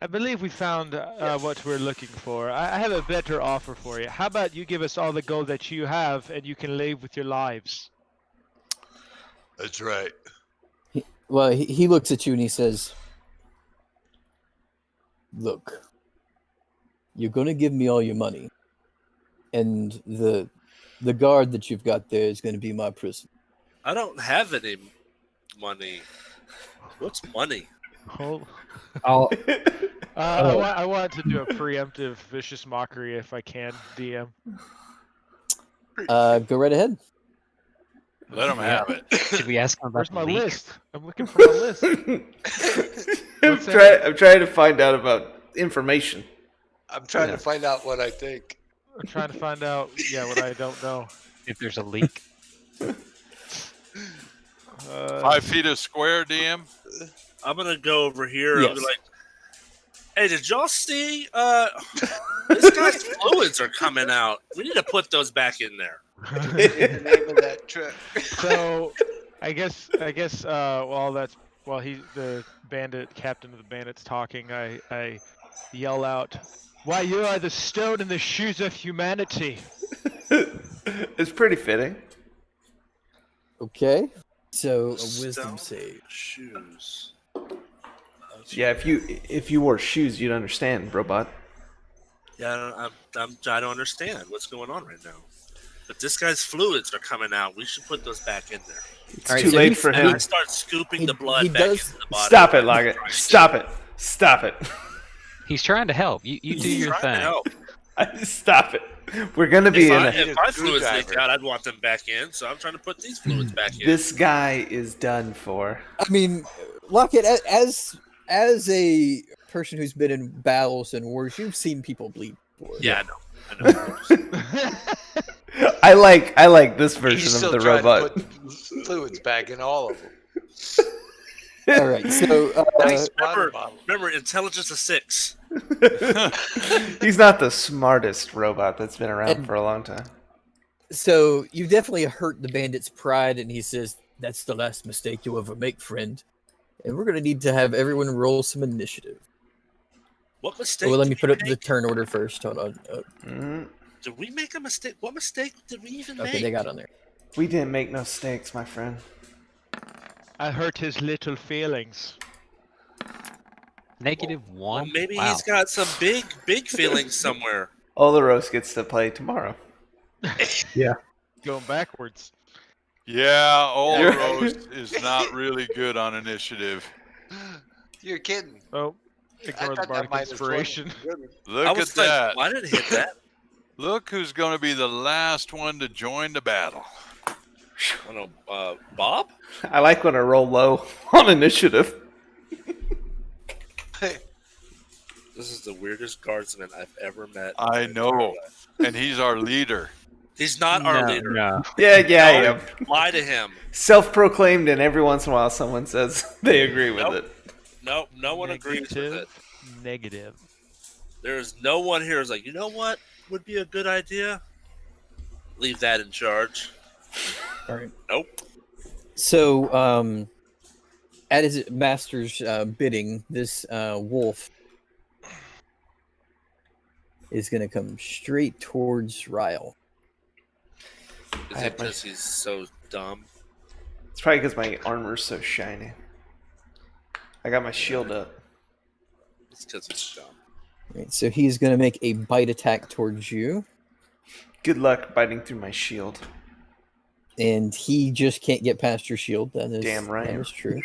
I believe we found what we're looking for. I have a better offer for you. How about you give us all the gold that you have, and you can leave with your lives? That's right. Well, he looks at you and he says, "Look, you're going to give me all your money, and the guard that you've got there is going to be my prison." I don't have any money. What's money? Oh, I'll I want to do a preemptive vicious mockery if I can, DM. Go right ahead. Let him have it. Should we ask him about Where's the my leak? list? I'm looking for my list. What's that? I'm trying to find out about information. I'm trying Yeah. to find out what I think. I'm trying to find out, what I don't know. If there's a leak. 5 feet a square, DM. I'm gonna go over here. I'm Yes. gonna be like, hey, did y'all see? This guy's fluids are coming out. We need to put those back in there. The name of that truck. So, I guess, while he's the captain of the bandits talking, I yell out, "Why, you are the stone in the shoes of humanity." It's pretty fitting. Okay. So a wisdom Stone save. Shoes. Yeah, if you wore shoes, you'd understand, robot. Yeah, I don't understand what's going on right now. But this guy's fluids are coming out. We should put those back in there. It's All right, too so late he's- for And him. I start scooping He- the blood he back does- into the body. Stop it, Loggett. Stop it. Stop it. He's trying to help. You do He's your trying to thing. help. Stop it. We're gonna be If in I, a. if my fluids Screwdriver. leak out, I'd want them back in. So I'm trying to put these fluids back in. This guy is done for. I mean, Lockett, as a person who's been in battles and wars, you've seen people bleed before. Yeah, I know. I like this He's version still of the trying robot. to put fluids back in all of them. All right. So Nice water remember, bottle. remember, intelligence is 6. He's not the smartest robot that's been around And- for a long time. So you definitely hurt the bandit's pride, and he says, "That's the last mistake you'll ever make, friend." And we're gonna need to have everyone roll some initiative. What mistake? Well, let did me we put up the make? turn order first. Hold on. Mhm. Did we make a mistake? What mistake did we even Okay, make? they got on there. We didn't make no mistakes, my friend. I hurt his little feelings. -1. Well, maybe Wow. he's got some big feelings somewhere. Olaros gets to play tomorrow. Going backwards. Yeah, old You're- Rose is not really good on initiative. You're kidding. Oh, I ignore the thought that bardic minus 20 inspiration. was good. I Look at was like, that. why did it hit that? Look who's going to be the last one to join the battle. I don't know, Bob? I like when I roll low on initiative. This is the weirdest guardsman I've ever met. I in my entire know. life. And he's our leader. He's not our leader. No. Yeah, I No, am. lie to him. Self-proclaimed, and every once in a while someone says they agree with Nope. it. No one agrees with it. Negative. There's no one here who's like, you know what would be a good idea? Leave that in charge. All right. Nope. So, at his master's bidding, this wolf is going to come straight towards Ryle. Is I it have my- because he's so dumb? It's probably because my armor's so shiny. I got my shield up. It's because he's dumb. Right, so he's going to make a bite attack towards you, Good luck biting through my shield. and he just can't get past your shield. That is Damn right. That is true.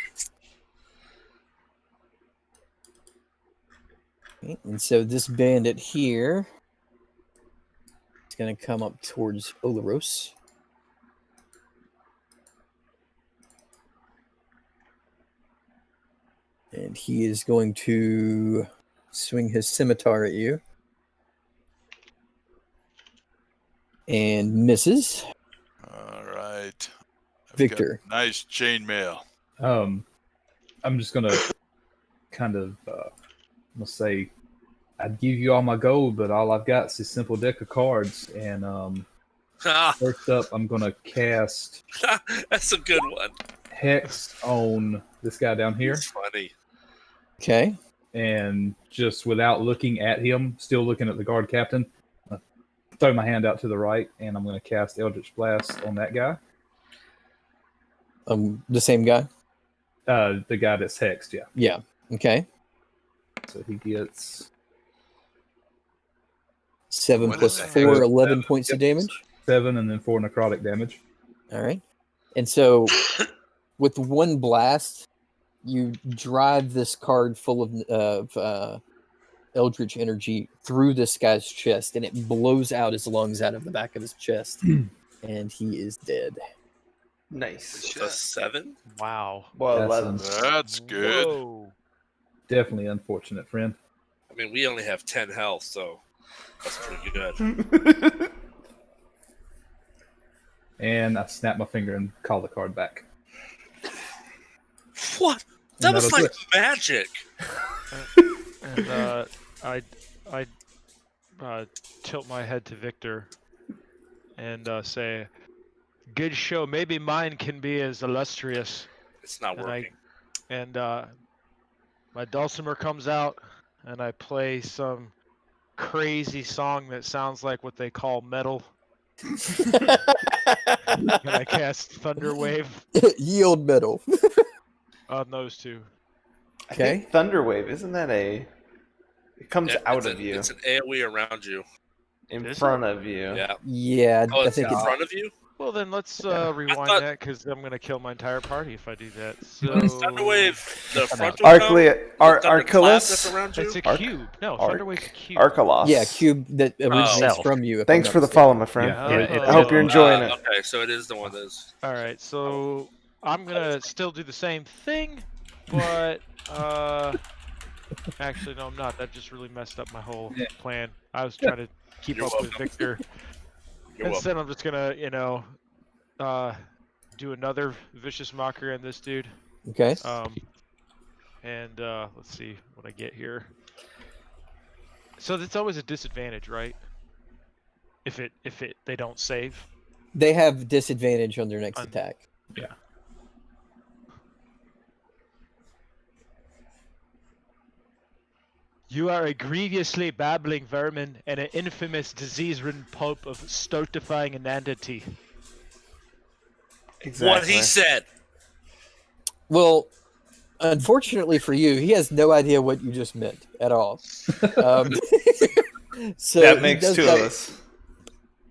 Okay, and so this bandit here is going to come up towards Olaros. And he is going to swing his scimitar at you. And misses. All right. I've Victor. got nice chainmail. I'm just gonna kind of, let's say, I'd give you all my gold, but all I've got is a simple deck of cards. And first up, I'm gonna cast That's a good one. Hex on this guy down here, It's funny. Okay. and just without looking at him, still looking at the guard captain, throw my hand out to the right, and I'm gonna cast Eldritch Blast on that guy, The same guy? the guy that's hexed. Yeah, Yeah. Okay. so he gets 7 What plus is that? 4, 11 points of Yep. damage. 7 and then 4 necrotic damage. All right. And so with one blast, you drive this card full of eldritch energy through this guy's chest, and it blows out his lungs out of the back of his chest, and he is dead. Nice. It's a 7? Wow. Well, That's 11. That's good. Whoa. Definitely unfortunate, friend. I mean, we only have 10 health, so that's pretty good. And I snap my finger and call the card back. What? And That was that'll do like magic. And I tilt my head to Victor and say, "Good show. Maybe mine can be as illustrious." It's not And working. And my dulcimer comes out, and I play some crazy song that sounds like what they call metal. And I cast Thunder Wave Yield metal. on those two. I Okay. think Thunderwave, isn't that a... It comes Yeah, out it's of you, It's an AoE around you. in Is front of you. Yeah. Yeah, Oh, I it's think in it's front of you? Well, then let's rewind thought- that because I'm gonna kill my entire party if I do that. So Thunderwave, the frontal Archelaus? around you? it's a Arc- cube. No, Arc- Thunderwave's a cube. Archelaus. yeah, cube that originates Itself. from you. if Thanks I'm for not the follow, mistaken. my friend. Yeah, I hope you're enjoying it. Okay, so it is the one that is. All right, so I'm gonna still do the same thing, but actually no, I'm not. That just really messed up my whole Yeah. plan. I was trying to keep You're up with welcome. Victor. You're welcome. Instead, I'm just gonna, do another vicious mockery on this dude. Okay. And let's see what I get here. So that's always a disadvantage, right? If they don't save. They have disadvantage on their next On- attack. You are a grievously babbling vermin and an infamous disease-ridden pulp of stultifying inanity. Exactly. What he said. Well, unfortunately for you, he has no idea what you just meant at all. So That he makes does two not- of us.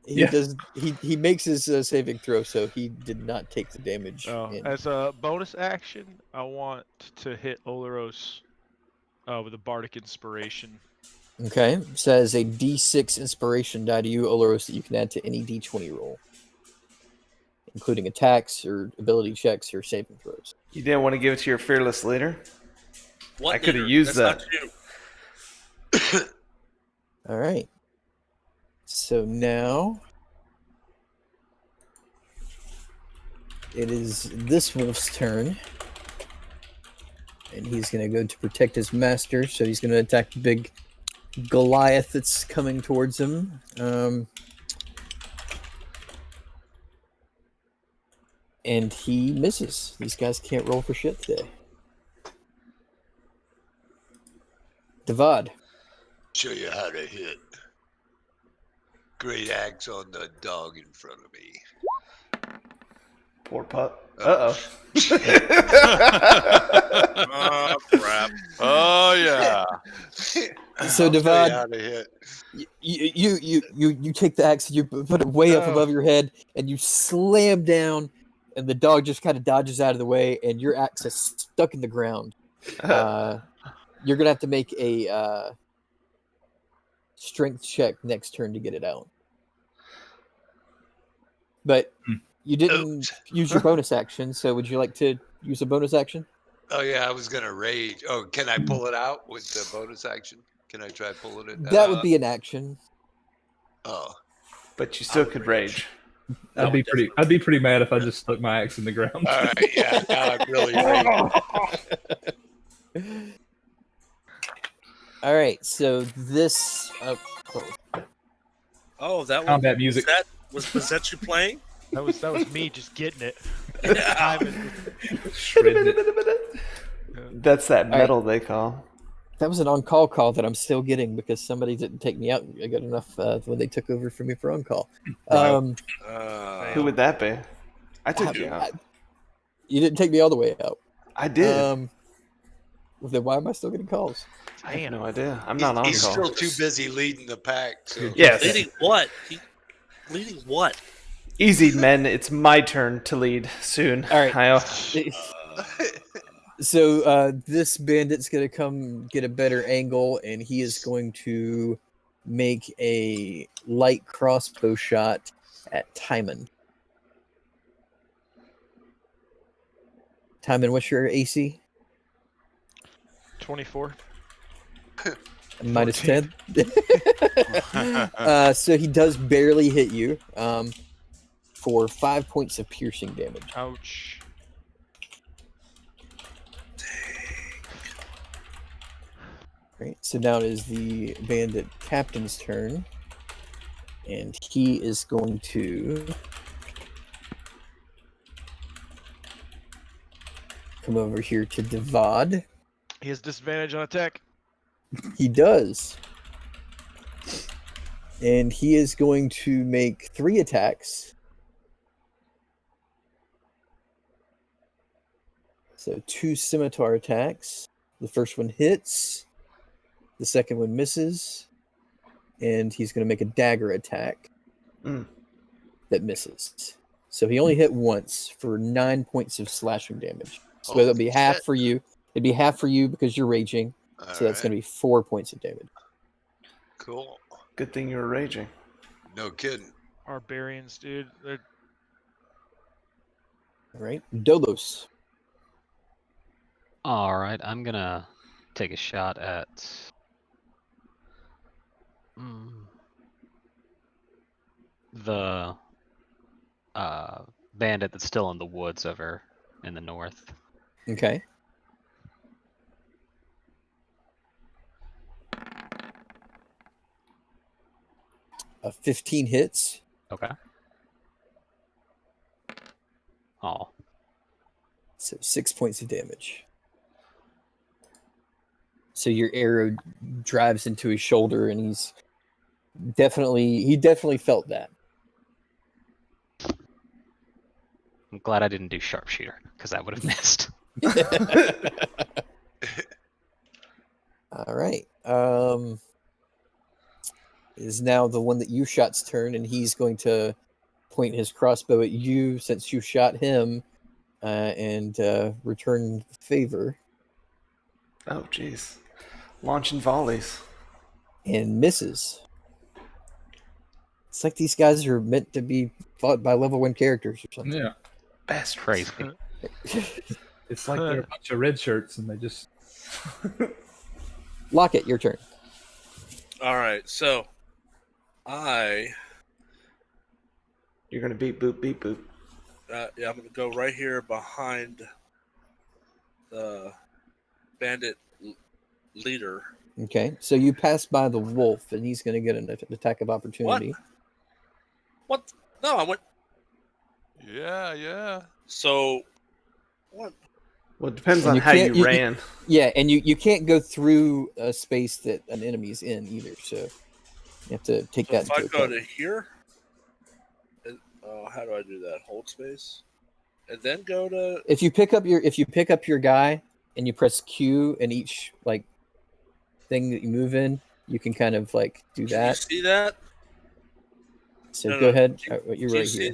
He Yeah. does. He makes his saving throw, so he did not take the damage. As a bonus action, I want to hit Oleros with a bardic inspiration. Okay, so that is a D6 inspiration die to you, Oloros, that you can add to any D20 roll, including attacks or ability checks or saving throws. You didn't want to give it to your fearless leader? What I coulda leader? used That's that. Not you. All right. So now it is this wolf's turn. And he's going to go to protect his master. So he's going to attack the big Goliath that's coming towards him. And he misses. These guys can't roll for shit today. Devad. Show you how to hit. Great axe on the dog in front of me. Poor pup. Oh. Uh-oh. Oh, crap. Oh yeah. So I'll show you Devad, how to hit. you take the axe, you put it way up Oh. above your head, and you slam down, and the dog just kind of dodges out of the way, and your axe is stuck in the ground. You're gonna have to make a strength check next turn to get it out. But you didn't use your bonus action, so would you like to use a bonus action? Oh yeah, I was gonna rage. Oh, can I pull it out with the bonus action? Can I try pulling it? That would be an action. Oh, But you still could rage. I'd be pretty mad if I just stuck my axe in the ground. all right. Yeah, now I'm really raging. All right, so this. Oh, that Combat was, music. Was that you playing? That was me just getting it. Yeah. Shredding it. That's that right. metal they call. That was an on-call call that I'm still getting because somebody didn't take me out good enough when they took over for me for on-call. Right. Who would that be? I took you I- out. You didn't take me all the way out. I did. Well, then why am I still getting calls? I have no idea. I'm not on He's call. still too busy leading the pack. So. Yes. Leading what? Leading what? Easy, men. It's my turn to lead soon. All right. Kyle. So this bandit's going to come get a better angle, and he is going to make a light crossbow shot at Timon. Timon, what's your AC? 24. Minus 10. So he does barely hit you for 5 points of piercing damage. Ouch. Right. So now it is the bandit captain's turn. And he is going to come over here to Devad. He has disadvantage on attack. He does. And he is going to make 3 attacks. So 2 scimitar attacks. The first one hits. The second one misses. And he's going to make a dagger attack that misses. So he only hit once for 9 points of slashing damage. So that'll be half for you. It'd be half for you because you're raging. So that's going to be 4 points of damage. Cool. Good thing you were raging. No kidding. Barbarians, dude. They're... All right. Dolos. All right, I'm gonna take a shot at the bandit that's still in the woods over in the north. Okay. A 15 hits. Okay. Oh, So 6 points of damage. So your arrow drives into his shoulder, and he definitely felt that. I'm glad I didn't do sharpshooter because I would have missed. All right. Is now the one that you shot's turn, and he's going to point his crossbow at you since you shot him, and return the favor, Oh, jeez. Launching volleys. and misses. It's like these guys are meant to be fought by level 1 characters or something. Yeah. Best. Crazy. It's like they're a bunch of red shirts and they just. Lockett, your turn. All right, so You're going to beep boop, beep boop. yeah, I'm gonna go right here behind the bandit leader. Okay, so you pass by the wolf, and he's going to get an attack of opportunity. What? No, I went. Yeah. So, what? Well, it depends And on you how can't- you ran. Yeah, and you can't go through a space that an enemy's in either, so you have to take So that if I into go account. to here, and, how do I do that? Hold space, and then go to. If you pick up your guy and you press Q in each like thing that you move in, you can kind of like do Can you that. see that? So No, go no, ahead. do- You're do you right see- here.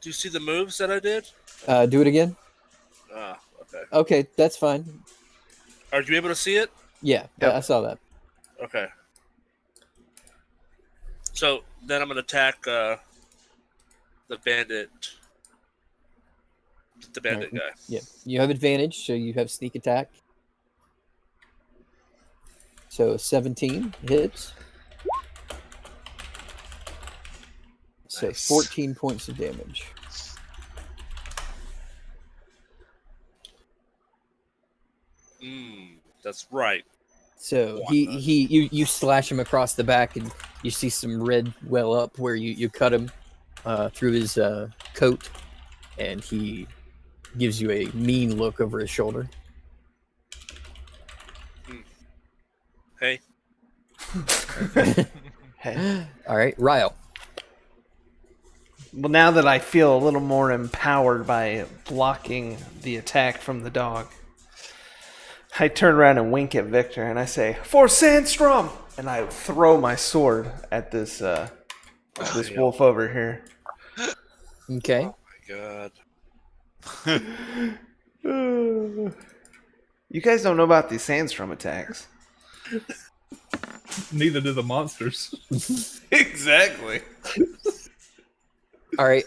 Do you see the moves that I did? Do it again. Ah, okay. Okay, that's fine. Are you able to see it? Yeah, Yep. I saw that. Okay. So then I'm gonna attack the bandit. The bandit Alright. guy. Yeah, you have advantage, so you have sneak attack. So 17 hits. So Nice. 14 points of damage. That's right. So you slash him across the back, and you see some red well up where you cut him through his coat, and he gives you a mean look over his shoulder. Hey. Hey. All right, Ryle. Well, now that I feel a little more empowered by blocking the attack from the dog, I turn around and wink at Victor, and I say, "For Sandstrom!" And I throw my sword at this wolf over here. Okay. Oh my god. You guys don't know about these Sandstrom attacks. Neither do the monsters. Exactly. All right.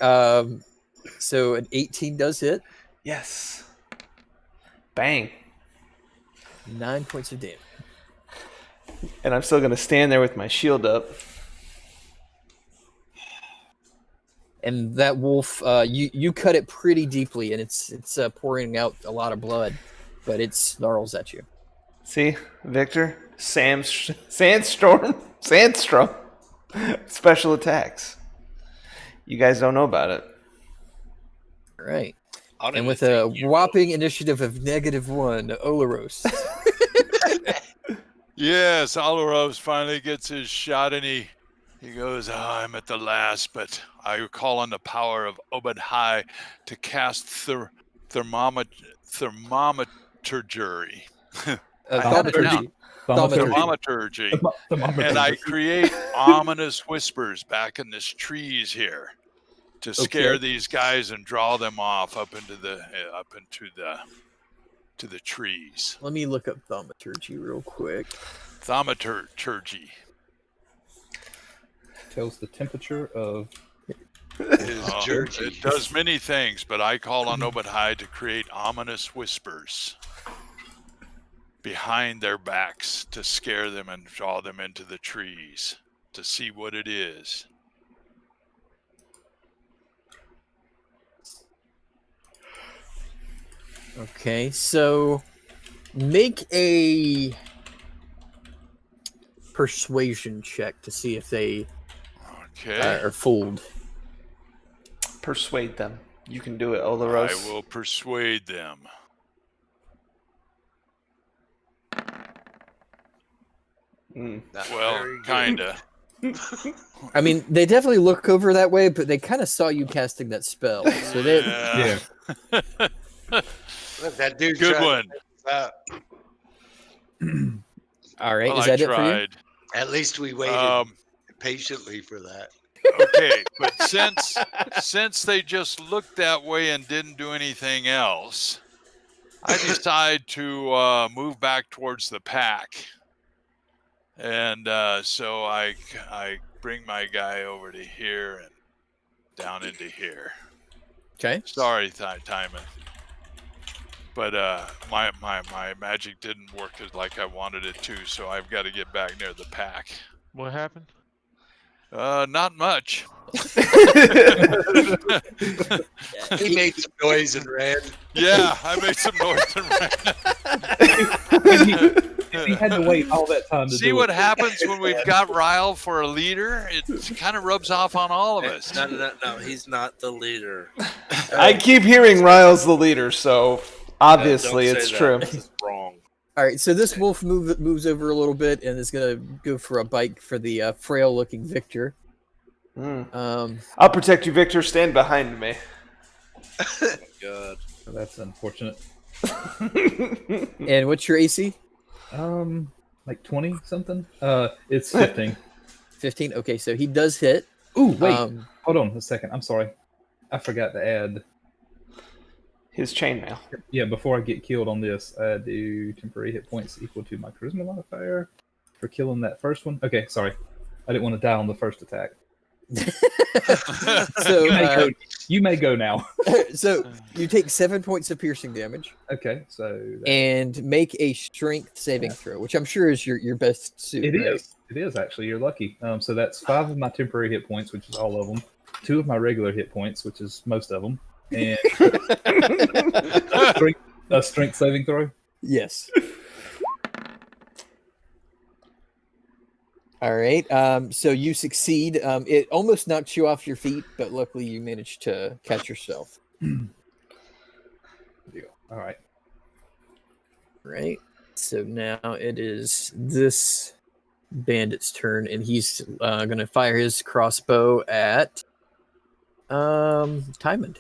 So an 18 does hit. Yes. Bang. 9 points of damage. And I'm still going to stand there with my shield up. And that wolf, you cut it pretty deeply, and it's pouring out a lot of blood, but it snarls at you. See, Victor? Sandstrom. Special attacks. You guys don't know about it. All right. I don't And even with a think you whopping initiative of -1, Olaros. Yes, Alaros finally gets his shot, and he goes, I'm at the last, but I call on the power of Obed-Hai to cast thermometry. Thaumaturgy. Thaumaturgy. Thaumaturgy. And I create ominous whispers back in these trees here to scare Okay. these guys and draw them off up into the trees. Let me look up thaumaturgy real quick. Thaumaturgy Tells the temperature of. it does many things, but I call on Obed-Hai to create ominous whispers behind their backs to scare them and draw them into the trees to see what it is. Okay, so make a persuasion check to see if they Okay. are fooled. Persuade them. You can do it, I Olaros. will persuade them. Mm. Not Well, very good. kinda. I mean, they definitely look over that way, but they kind of saw you casting that spell. So they, Yeah. Look, that dude Good tried to one. mess us up. all right, Well, is I that it for you? tried. At least we waited patiently for that. Okay, but since they just looked that way and didn't do anything else, I decide to move back towards the pack, and so I bring my guy over to here and down into here. Okay. Sorry, Timon, but my magic didn't work like I wanted it to, so I've got to get back near the pack. What happened? Not much. He made some noise and ran. Yeah, I made some noise and ran. He had to wait all that time to See do what it. happens when we've got Ryle for a leader? It kind of rubs off on all of us. No, he's not the leader. I keep hearing Ryle's the leader, so obviously Don't it's say that. true. This is wrong. All right, so this wolf moves over a little bit and is gonna go for a bite for the frail-looking Victor. I'll protect you, Victor. Stand behind me. God. That's unfortunate. And what's your AC? Like 20 something. It's 15. 15. Okay, so he does hit. Ooh, wait. Hold on a second. I'm sorry. I forgot to add His chainmail. Yeah, before I get killed on this, I do temporary hit points equal to my charisma modifier for killing that first one. Okay, sorry. I didn't want to die on the first attack. So you may go now. so you take 7 points of piercing damage. Okay, so and make a strength saving throw, which I'm sure is your best suit. It right? is. It is actually. You're lucky. So that's 5 of my temporary hit points, which is all of them. 2 of my regular hit points, which is most of them, and a strength saving throw. Yes. All right. So you succeed. It almost knocks you off your feet, but luckily you managed to catch yourself. All right. Right. So now it is this bandit's turn, and he's going to fire his crossbow at Tymond.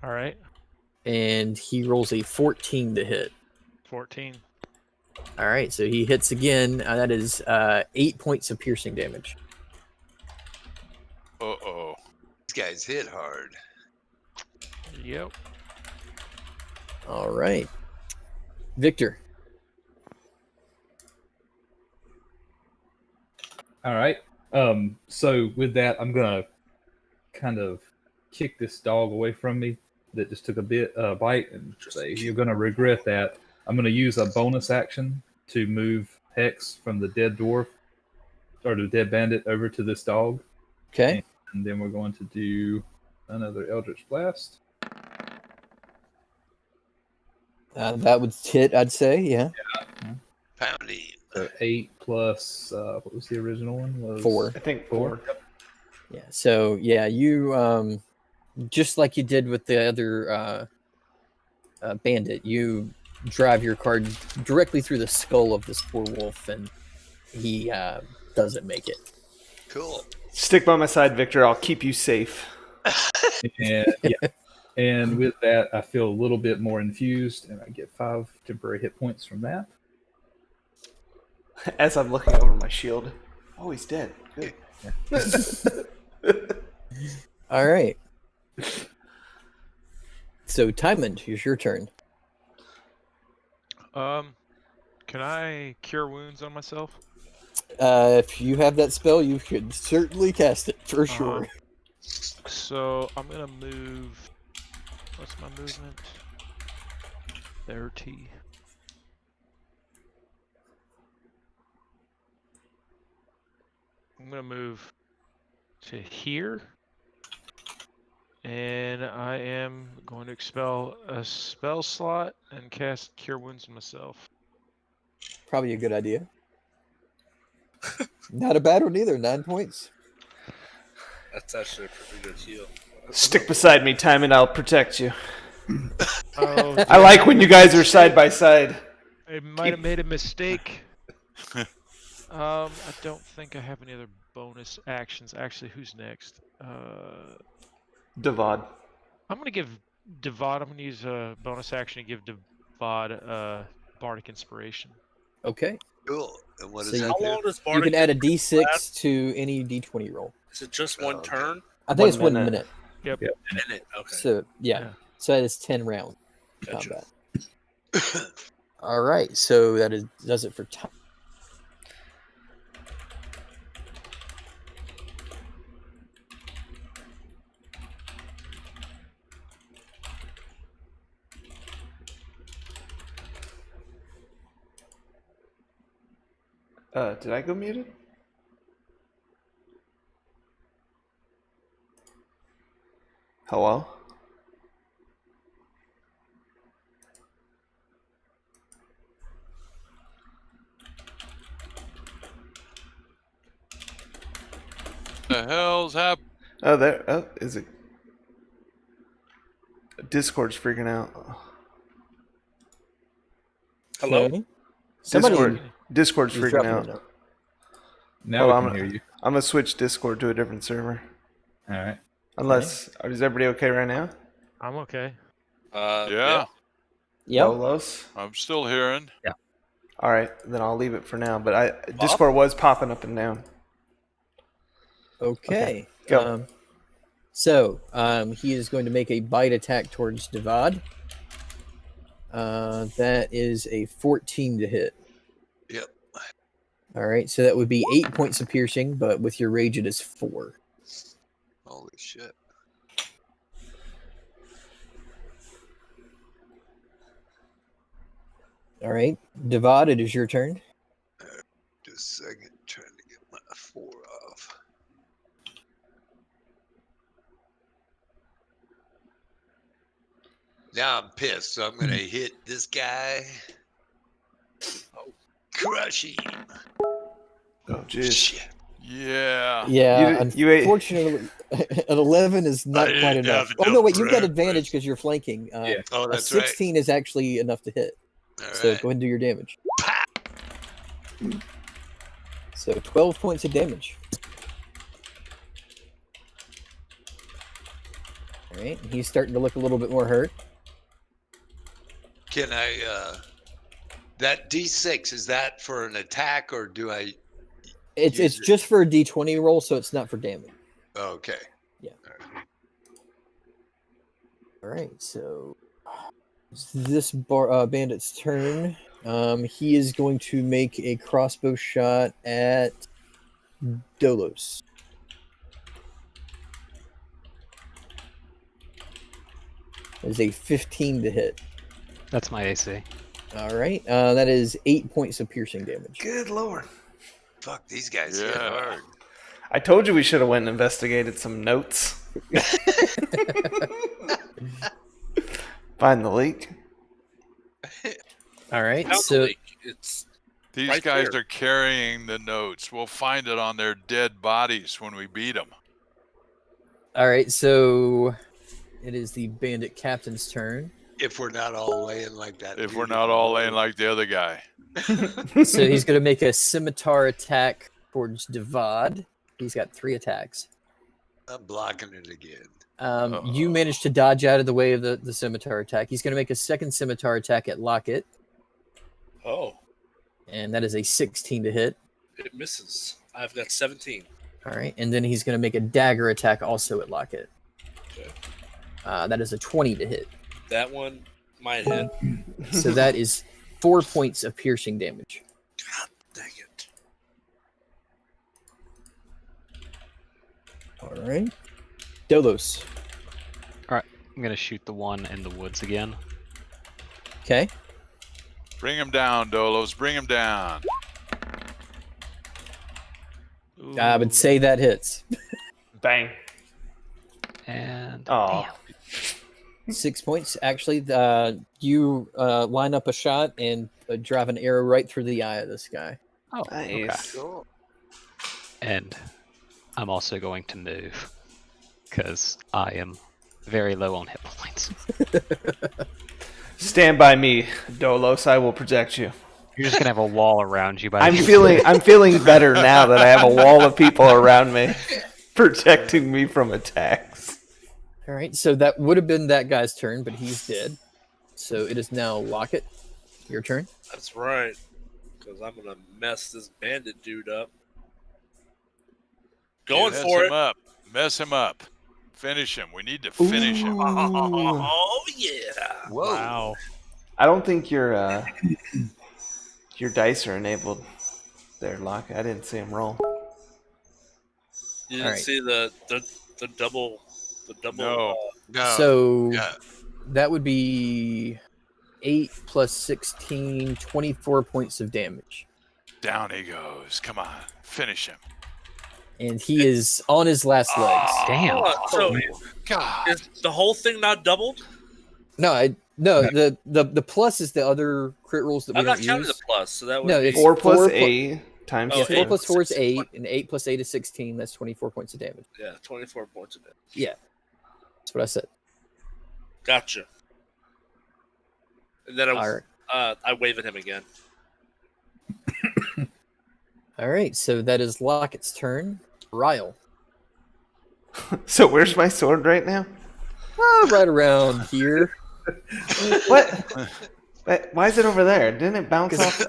All right. And he rolls a 14 to hit. 14. All right, so he hits again. That is 8 points of piercing damage. Uh-oh. These guys hit hard. Yep. All right. Victor. All right. So with that, I'm gonna kind of kick this dog away from me that just took a bite and say, "You're gonna regret that." I'm gonna use a bonus action to move Hex from the dead dwarf or the dead bandit over to this dog. Okay. And then we're going to do another Eldritch Blast. That would hit, I'd say. Yeah. Pounding. So 8 plus what was the original one? Was 4. I think 4. Yeah. So yeah, you just like you did with the other bandit, you drive your card directly through the skull of this poor wolf, and he doesn't make it. Cool. Stick by my side, Victor. I'll keep you safe. And yeah. And with that, I feel a little bit more infused, and I get 5 temporary hit points from that. As I'm looking over my shield. Oh, he's dead. Good. All right. So, Tymond, here's your turn. Can I cure wounds on myself? If you have that spell, you could certainly cast it for sure. So I'm gonna move. What's my movement? 30. I'm gonna move to here, and I am going to expel a spell slot and cast Cure Wounds on myself. Probably a good idea. Not a bad one either. 9 points. That's actually a pretty good heal. Stick beside me, Timon. I'll protect you. Oh, I like when you guys are side by side. I might have made a mistake. I don't think I have any other bonus actions. Actually, who's next? Devad. I'm gonna give Devad. I'm gonna use a bonus action to give Devad bardic inspiration. Okay. Cool. And what So does you- that How do? long does You Bardic can add a last? D6 to any D20 roll. Is it just Oh, one okay. turn? I think 1 it's 1 minute. minute. Yep. A minute. Okay. So yeah. So that is 10 rounds Gotcha. combat. All right. So that does it for time. Did I go muted? Hello? The hell's happening? Oh, there. Oh, is it? Discord's freaking out. Hello? Okay. Somebody Discord's is freaking dropping out. a note. Now Hold we on, can hear you. I'm gonna switch Discord to a different server. All right. Unless, is everybody okay right now? I'm okay. Yeah, Yep. Lolos? I'm still hearing. All right, then I'll leave it for now. But Discord was popping up and down. Okay. Go. He is going to make a bite attack towards Devad. That is a 14 to hit. Yep. All right, so that would be 8 points of piercing, but with your rage, it is 4. Holy shit. All right, Devad, it is your turn. Just a second. Trying to get my 4 off. Now I'm pissed, so I'm gonna hit this guy. Oh, crush him. Oh, jeez. Shit. Yeah. Yeah, You ate- unfortunately, an 11 is not I quite didn't enough. have Oh no, enough wait, you've got breath. advantage because you're flanking. Yeah. Oh, A that's right. 16 is actually enough to hit. All So right. go ahead and do your damage. Pah! So 12 points of damage. All right, he's starting to look a little bit more hurt. Can I? That D6 is that for an attack or do I? It's Use it. just for a D20 roll, so it's not for damage. Okay. All right, so it's this bandit's turn. He is going to make a crossbow shot at Dolos. That is a 15 to hit. That's my AC. All right, that is 8 points of piercing damage. Good lord. Fuck, these guys hit Yeah. hard. I told you we should have went and investigated some notes. Find the leak. All right, Found the so leak. It's These Right guys there. are carrying the notes. We'll find it on their dead bodies when we beat them. it is the bandit captain's turn. If we're not all laying like that. If we're dude not in the all road. laying like the other guy. So he's going to make a scimitar attack towards Devad. He's got 3 attacks. I'm blocking it again. You managed to dodge out of the way of the scimitar attack. He's going to make a second scimitar attack at Lockett, oh, and that is a 16 to hit. it misses. I've got 17. All right, and then he's going to make a dagger attack also at Lockett. Okay. That is a 20 to hit. That one might hit. So that is 4 points of piercing damage. God dang it. All right, Dolos. I'm gonna shoot the one in the woods again. Okay. Bring him down, Dolos. Bring him down. I would say that hits. Bang. And Oh. 6 points. Actually, you line up a shot and drive an arrow right through the eye of this guy. oh, okay. Nice. Cool. And I'm also going to move because I am very low on hit points. Stand by me, Dolos. I will protect you. You're just gonna have a wall around you by the I'm feeling better now that I have a wall of people around me protecting me from attacks. All right, so that would have been that guy's turn, but he's dead. So it is now Lockett. Your turn. That's right. Because I'm gonna mess this bandit dude up. Going Mess for him it. up. Mess him up. Finish him. We need to finish him. Oh yeah. Whoa. Wow. I don't think your dice are enabled there, Locke. I didn't see him roll. You didn't Alright. see the double No. No. So yeah. that would be 8 plus 16, 24 points of damage. Down he goes. Come on. Finish him. And he is on his last legs. Damn. So God. is the whole thing not doubled? No, the plus is the other crit rolls that we I'm not don't counting use. the plus, so that would No, be it's 4 plus Four plu- 8 times Oh, Yeah, 2. 4 plus 4 is 6, 8, and 8 plus 8 is 16. That's 24 points of damage. 24 points of it. That's what I said. Gotcha. And then All right. I wave at him again. All right, so that is Lockett's turn. Ryle. So where's my sword right now? Right around here. What? Why is it over there? Didn't it bounce off?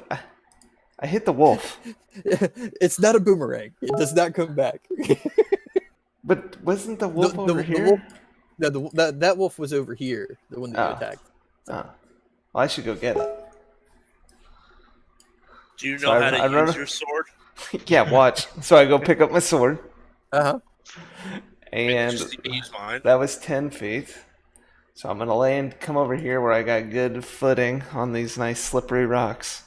I hit the wolf. It's not a boomerang. It does not come back. But wasn't the wolf over the here? wolf, no, that wolf was over here, the one that you Oh. attacked. Oh. Well, I should go get it. Do you know So I how to run- use your sword? Yeah, watch. So I go pick up my sword, Uh-huh. and Just use mine. that was 10 feet. So I'm gonna land, come over here where I got good footing on these nice slippery rocks.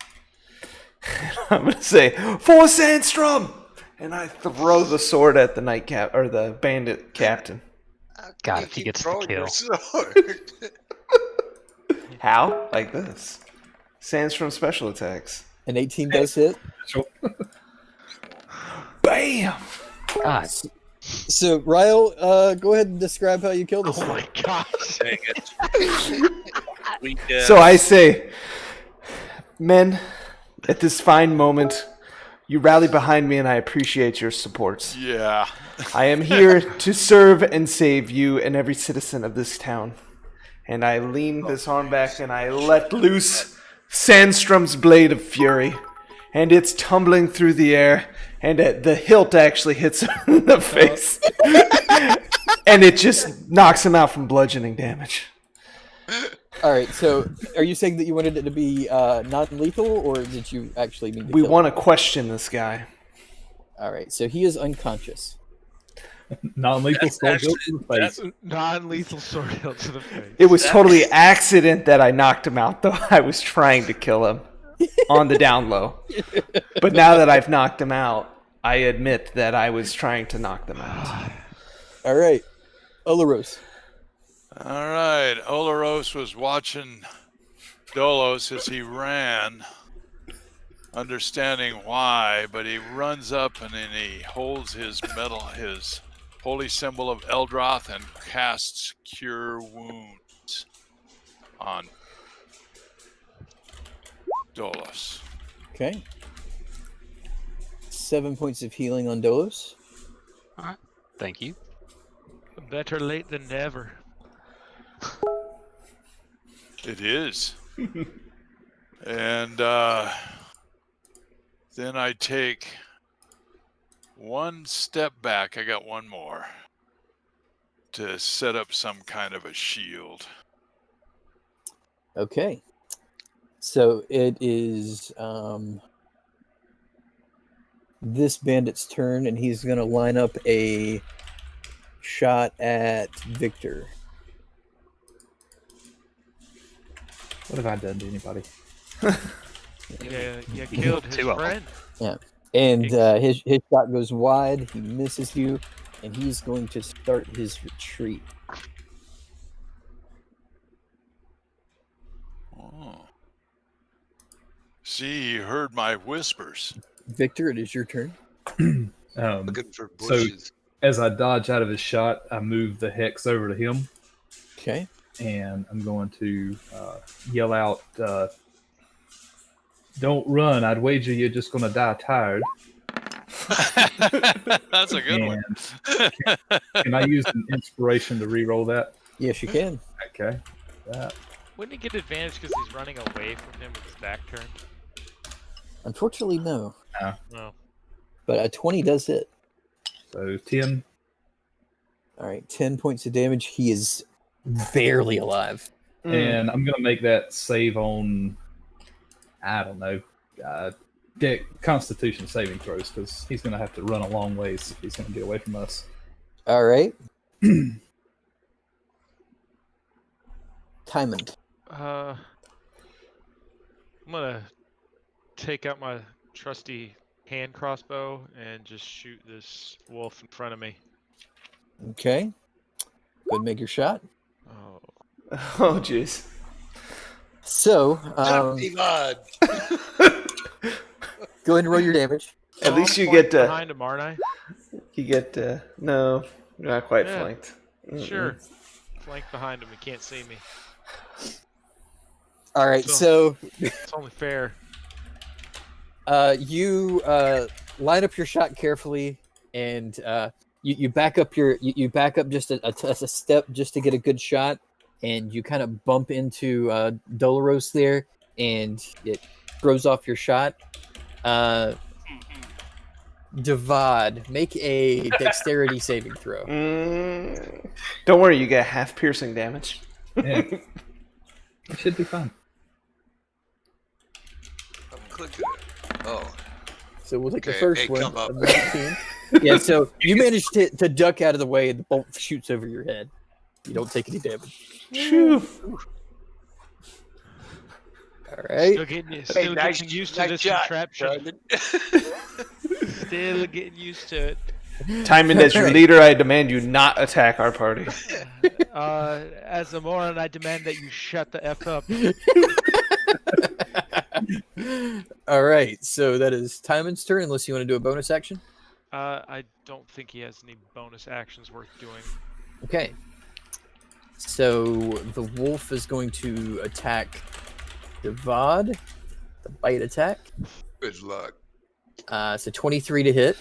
I'm gonna say, "For Sandstrom!" And I throw the sword at the nightcap or the bandit captain. God, You if he keep gets the throwing your kill. sword. How? Like this. Sandstrom special attacks. An 18 does hit. Bam! God, So, Ryle, go ahead and describe how you kill this Oh thing. my gosh. Dang it. We, So I say, men, at this fine moment, you rally behind me and I appreciate your support. Yeah. I am here to serve and save you and every citizen of this town. And I lean this arm back and I let loose Sandstrom's blade of fury. And it's tumbling through the air, and the hilt actually hits him in the face. And it just knocks him out from bludgeoning damage. All right, so are you saying that you wanted it to be non-lethal, or did you actually mean to We kill want to question this guy. him? All right, so he is unconscious. Non-lethal That's sword actually- hilt to the face. that's- Non-lethal sword hilt to the face. It was totally accident that I knocked him out, though I was trying to kill him on the down low. But now that I've knocked him out, I admit that I was trying to knock them out. All right, Olaros. All right. Olaros was watching Dolos as he ran, understanding why, but he runs up and then he holds his holy symbol of Eldroth and casts Cure Wounds on Dolos. Okay. 7 points of healing on Dolos. thank you. Better late than never. It is. And then I take one step back. I got one more to set up some kind of a shield. Okay. So it is this bandit's turn, and he's going to line up a shot at Victor. What have I done to anybody? Yeah, you killed his Two of 'em. friend. And his shot goes wide. He misses you, and he's going to start his retreat. Oh. See, he heard my whispers. Victor, it is your turn. Looking for bushes. As I dodge out of his shot, I move the hex over to him. Okay. and I'm going to yell out, "Don't run! I'd wager you're just going to die tired." That's a good one. Can I use an inspiration to re-roll that? Yes, you can. Okay. That. Wouldn't he get advantage because he's running away from him with his back turned? Unfortunately, no. No. But a 20 does hit. So 10. All right, 10 points of damage. He is barely alive. And I'm going to make that save on, I don't know, Constitution saving throws, because he's going to have to run a long ways if he's going to be away from us. All right. Tymon. I'm gonna take out my trusty hand crossbow and just shoot this wolf in front of me. Okay. Go ahead and make your shot. Oh, Oh, jeez. So, Devon. go ahead and roll your damage. At so least I'm you get flanked behind him, aren't I? you get no, you're not quite Yeah. flanked. Sure. Flank behind him. He can't see me. All right, so It's only fair. you line up your shot carefully, and you back up you back up just a step just to get a good shot, and you kind of bump into Doloros there, and it throws off your shot. Devad, make a dexterity saving throw. Don't worry, you get half piercing damage. Yeah. It should be fun. I'm clicking it. Oh, So we'll take the Okay, first hey, one. come up. Of 19. Yeah, so you managed to duck out of the way, and the bolt shoots over your head. You don't take any damage. Phew. All right. Still getting used to this contraption. Still getting used to it. Timon, as your leader, I demand you not attack our party. As a moron, I demand that you shut the F up. All right, so that is Timon's turn, unless you want to do a bonus action. I don't think he has any bonus actions worth doing. Okay. So the wolf is going to attack Devad. The bite attack. good luck. So 23 to hit.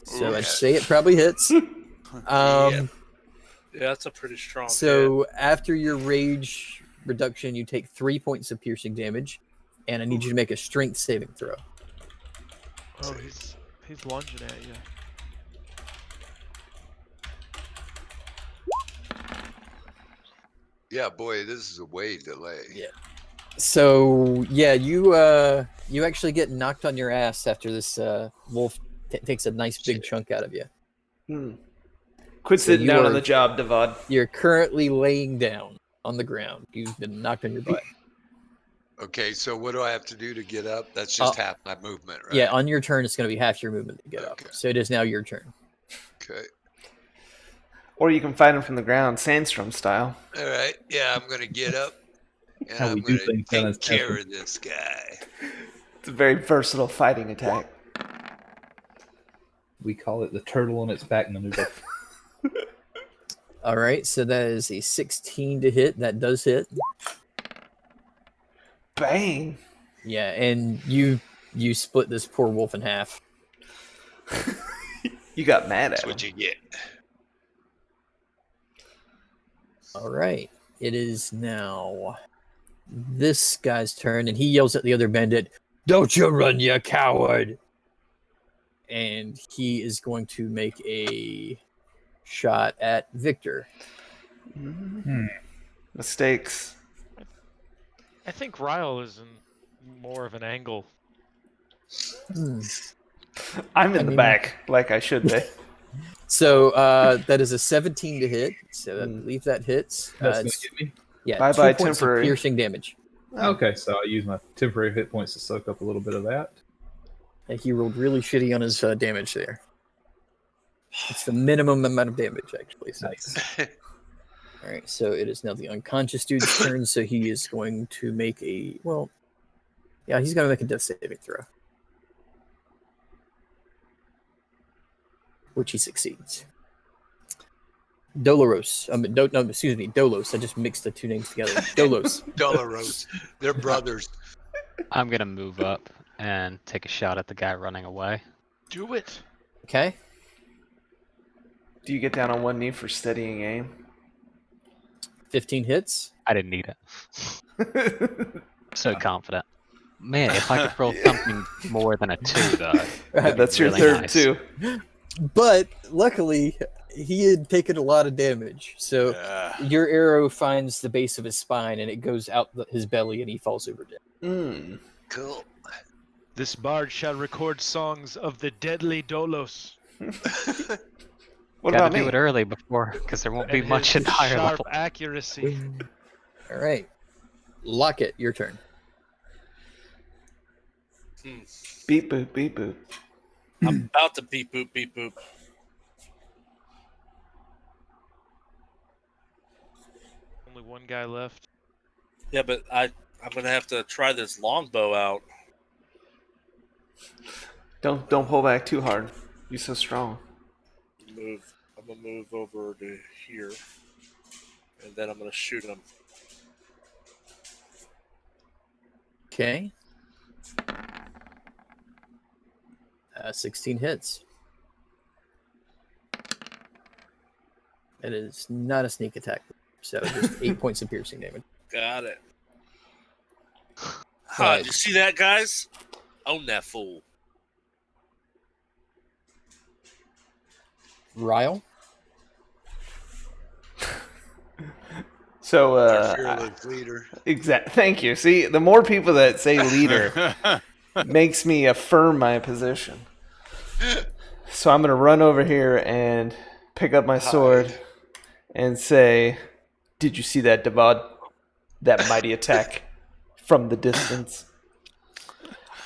So Yeah. I'd say it probably hits. Yeah, that's a pretty strong hit. So after your rage reduction, you take 3 points of piercing damage, and I need you to make a strength saving throw. Oh, he's lunging at you. Yeah, boy, this is a way delay. Yeah. So yeah, you actually get knocked on your ass after this wolf takes a nice big chunk out of you. Quit So sitting you down are- on the job, Devad. You're currently laying down on the ground. You've been knocked on your butt. Okay, so what do I have to do to get up? That's just half my movement, right? Yeah, on your turn, it's going to be half your movement to get Okay. up. So it is now your turn. Okay. Or you can fight him from the ground, Sandstrom style. All right. Yeah, I'm gonna get up, and How I'm we do gonna things down take in care Stanford. of this guy. It's a very versatile fighting attack. We call it the turtle on its back maneuver. All right, so that is a 16 to hit. That does hit. Bang! Yeah, and you split this poor wolf in half. You got mad at That's him. what you get. All right, it is now this guy's turn, and he yells at the other bandit, "Don't you run, you coward!" And he is going to make a shot at Victor. Mistakes. I think Ryle is in more of an angle. I'm in the mean- back, like I should be. So that is a 17 to hit. So I believe that hits. That's going It's- to get me. yeah, Bye-bye, 2 points temporary. of piercing damage. Okay, so I use my temporary hit points to soak up a little bit of that. And he rolled really shitty on his damage there. It's the minimum amount of damage, actually. So. Nice. All right, so it is now the unconscious dude's turn. So he is going to make he's going to make a death saving throw, which he succeeds. Doloros. No, excuse me, Dolos. I just mixed the two names together. Dolos. Dolaros. They're brothers. I'm gonna move up and take a shot at the guy running away. Do it. Okay. Do you get down on one knee for steadying aim? 15 hits. I didn't need it. So confident. Man, if I could roll something more than a 2, though. that'd be That's your really third nice. too. But luckily, he had taken a lot of damage. So Yeah. your arrow finds the base of his spine and it goes out his belly and he falls over dead. Mm. Cool. This bard shall record songs of the deadly Dolos. What Gotta about do me? it early before, because there won't be and much his in higher sharp level. accuracy. All right. Lockett, your turn. Beep boop, beep boop. I'm about to beep boop, beep boop. Only one guy left. Yeah, but I'm gonna have to try this longbow out. Don't pull back too hard. You're so strong. I'm gonna move over to here, and then I'm gonna shoot him. Okay. 16 hits. It is not a sneak attack, so just 8 points of piercing damage. Got it. Right. Did you see that, guys? Own that fool. Ryle? So, Our fearless leader. Thank you. See, the more people that say leader makes me affirm my position. So I'm gonna run over here and pick up my sword and say, "Did you see that, Devad? That mighty attack from the distance."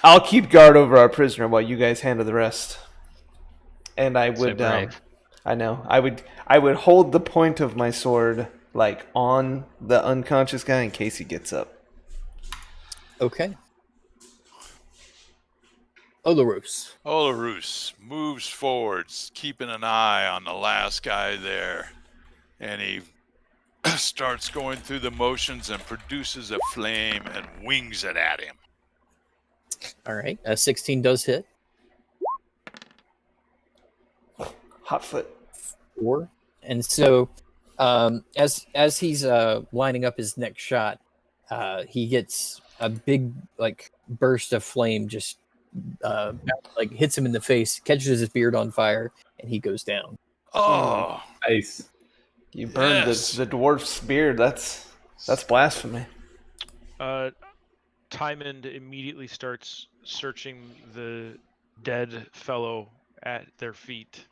I'll keep guard over our prisoner while you guys handle the rest. And I So would, brave. I know, I would hold the point of my sword like on the unconscious guy in case he gets up. Okay. Olaros. Olarus moves forwards, keeping an eye on the last guy there. And he starts going through the motions and produces a flame and wings it at him. All right. 16 does hit. Hot foot. 4. And so as he's lining up his next shot, he gets a big burst of flame just hits him in the face, catches his beard on fire, and he goes down. Oh, Nice. You burned Yes. the dwarf's beard. That's blasphemy. Tymond immediately starts searching the dead fellow at their feet.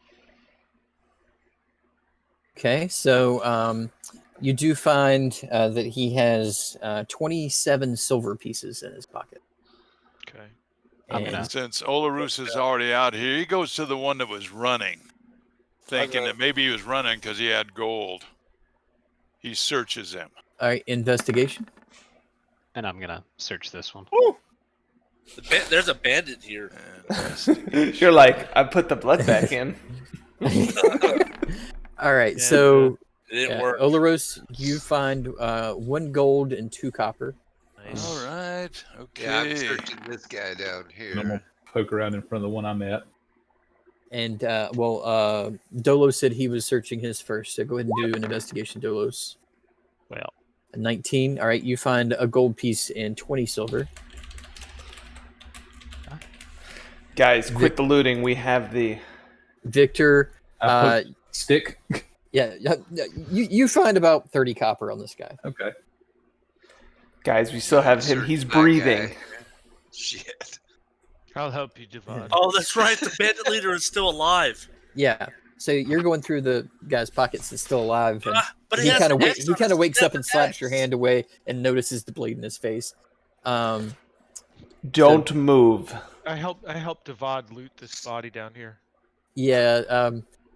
Okay, so you do find that he has 27 silver pieces in his pocket. Okay. I'm And- gonna- since Olarus is already out here, he goes to the one that was running, thinking Okay. that maybe he was running because he had gold. He searches him. All right, investigation. And I'm gonna search this one. There's a bandit here. And You're like, I put the blood back in. All right, Yeah, so It didn't work. Olaros, you find 1 gold and 2 copper. Nice. all right, okay. Yeah, I'm searching this guy down And I'm here. gonna poke around in front of the one I'm at. And Dolos said he was searching his first, so go ahead and do an investigation, Dolos. Well, A 19. All right, you find a gold piece and 20 silver. Guys, quit the looting. We have the. Victor, I put stick. yeah, you find about 30 copper on this guy. Okay. Guys, we still have him. Search He's that breathing. guy. Shit. I'll help you, Devad. Oh, that's right. The bandit leader is still alive. Yeah, so you're going through the guy's pockets that's still alive, and But he has kind of an X he on kind of his wakes up and neck. slaps your hand away and notices the bleed in his face. Don't move. I helped Devad loot this body down here. Yeah,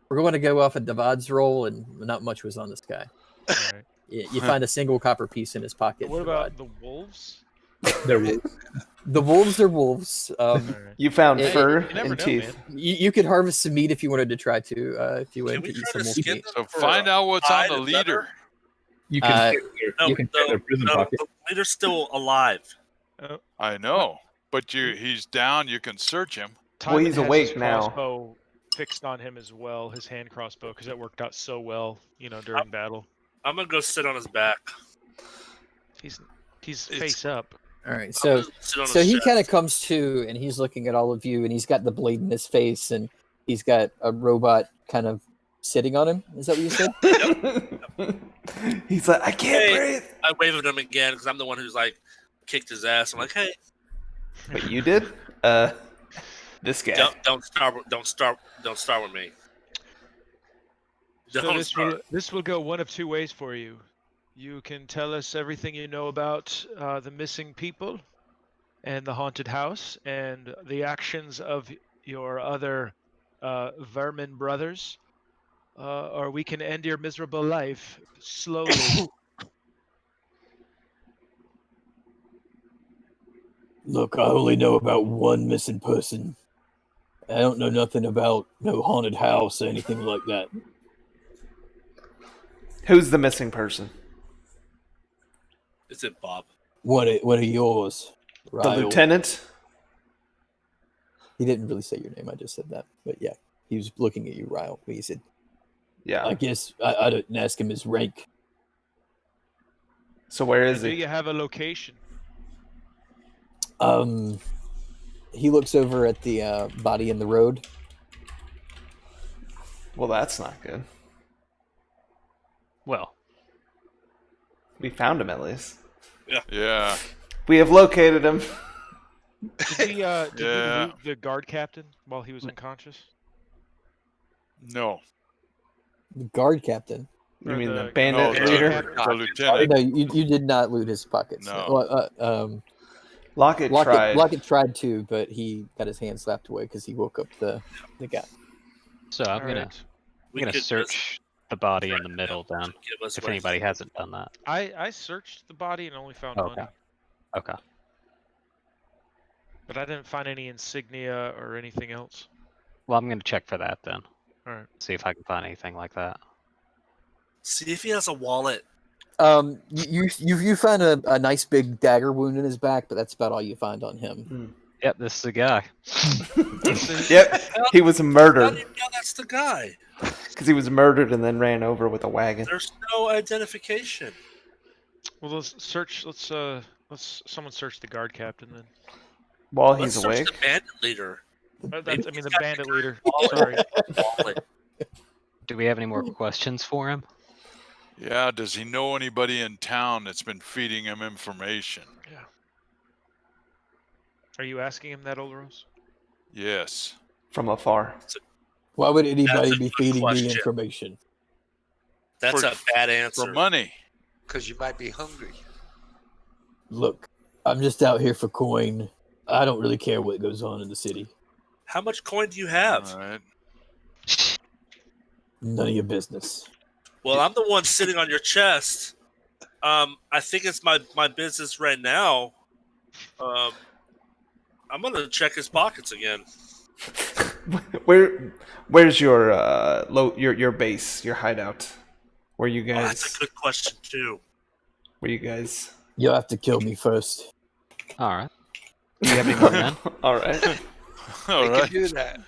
we're going to go off of Devad's roll, and not much was on this guy. All right. You find a single copper piece in his pocket. What Devad. about the wolves? They're wolves. The wolves are wolves. Alright. You found Hey, fur you never and know, teeth. man. You could harvest some meat if you wanted to try to. If you Can wanted we to eat try some to wolf skin meat. them? So for find out what's on hide the and leader. leather? You can Uh, take their, No, you can take their prison pocket. the leader's still alive. I know, but he's down. You can search him. Timon he's has awake his now. crossbow fixed on him as well, his hand crossbow, because that worked out so well, during battle. I'm gonna go sit on his back. He's face up. All right, I'm so gonna sit on so his he chest. kind of comes to, and he's looking at all of you, and he's got the blade in his face, and he's got a robot kind of sitting on him. Is that what you said? He's like, I can't Hey. breathe. I wave at him again because I'm the one who's like kicked his ass. I'm like, hey, But you did? This guy. don't start with me. So Don't this start. will go one of two ways for you. You can tell us everything you know about the missing people and the haunted house and the actions of your other vermin brothers, or we can end your miserable life slowly. Look, I only know about one missing person. I don't know nothing about no haunted house or anything like that. Who's the missing person? Is it Bob? One of yours, The Ryle. lieutenant? He didn't really say your name. I just said that, but yeah, he was looking at you, Ryle. But he said, Yeah. "I guess I didn't ask him his rank." So where is Do he? you have a location? He looks over at the body in the road. Well, that's not good. Well, We found him at least. Yeah. We have located him. Did we Yeah. loot the guard captain while he was unconscious? No. The guard captain. You Or mean the the- bandit No, leader? the lieutenant. No, you did not loot his pockets. No. Well, Lockett tried. Lockett tried to, but he got his hand slapped away because he woke up the guy. so I'm gonna Alright. We I'm gonna could search the body in the middle then, Give us if what- anybody hasn't done that. I searched the body and only found Okay. money, Okay. but I didn't find any insignia or anything else. Well, I'm gonna check for that then. Alright. See if I can find anything like that. See if he has a wallet. You find a nice big dagger wound in his back, but that's about all you find on him. Yep, this is the guy. Yep, he was How do murdered you know that's the guy? because he was murdered and then ran over with a wagon. There's no identification. Well, let's search. Let's someone search the guard captain then. While Let's he's search awake. the bandit leader. That's, I mean, the got bandit the leader. wallet. Sorry. Wallet. Do we have any more questions for him? Yeah. Does he know anybody in town that's been feeding him information? Are you asking him that, Olros? Yes. From afar. Why would That's anybody a be good feeding question. me information? That's For- a bad answer. For money. Because you might be hungry. Look, I'm just out here for coin. I don't really care what goes on in the city. How much coin do you have? All right. None of your business. Well, I'm the one sitting on your chest. I think it's my business right now. I'm gonna check his pockets again. Where's your your base, your hideout? Where you Oh, that's guys? a good question too. Where you guys? You'll have to kill me first. All right. Do you have any more men? All right. All We right. can do that.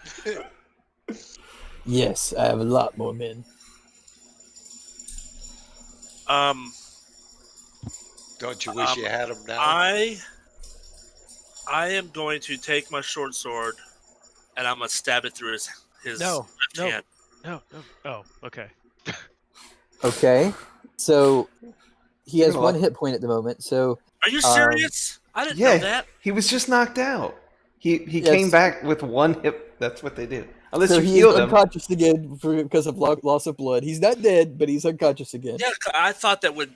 Yes, I have a lot more men. Don't you wish you had them now? I am going to take my short sword and I'm gonna stab it through his No, left no. hand. No. Oh, okay. Okay, so he has You're one gonna hit point at the moment. So Are you serious? I didn't Yeah. know that. He was just knocked out. He Yes. came back with one hip. That's what they do. Unless so you he is healed him. unconscious again because of loss of blood. He's not dead, but he's unconscious again. Yeah, I thought that would.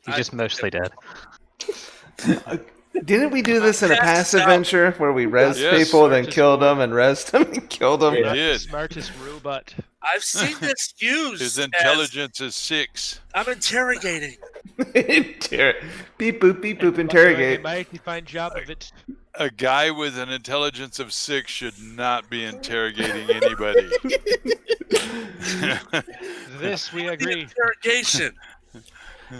He's just mostly dead. Didn't we do this in a past Out. adventure where we res Yes. people, then Smartest killed them robot. and res them and killed them? We Not the did. smartest robot. I've seen this used. His as intelligence is 6. I'm interrogating. Beep boop Doing a interrogate. mighty fine job of it. A guy with an intelligence of 6 should not be interrogating anybody. This we The agree. interrogation.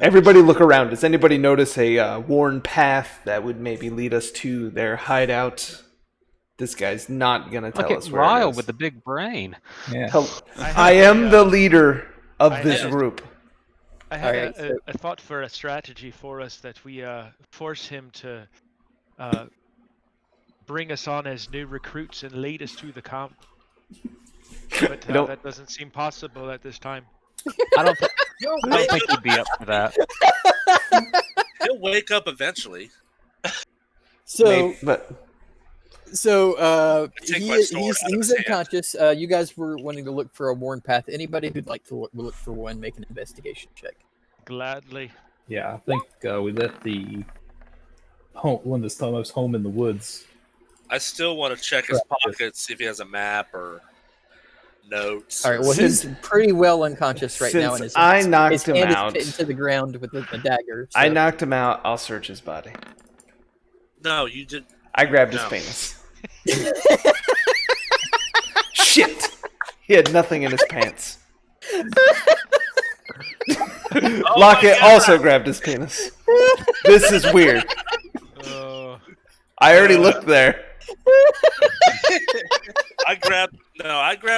Everybody look around. Does anybody notice a worn path that would maybe lead us to their hideout? This guy's not gonna tell Look us at where it Ryle is. with the big brain. Yeah. I am the leader of I this have- group. I had Alright, a thought for a strategy for us that we force him to bring us on as new recruits and lead us to the camp. But don't- that doesn't seem possible at this time. I don't think he'd be up for that. He'll wake up eventually. So Maybe, but take he, my sword he's out of his hand. unconscious. You guys were wanting to look for a worn path. Anybody who'd like to look for one, make an investigation check. Gladly. Yeah, I think we left the one that's telling us home in the woods. I still want to check his pockets, see if he has a map or notes. All right. Well, Since- he's pretty well unconscious right now, and since his, I his knocked him hand out, is pinned to the ground with a dagger. I so- knocked him out. I'll search his body. No, you did. I grabbed his No. penis. Shit! He had nothing in his pants. Lockett also grabbed his penis. This is weird. I already looked there. I grabbed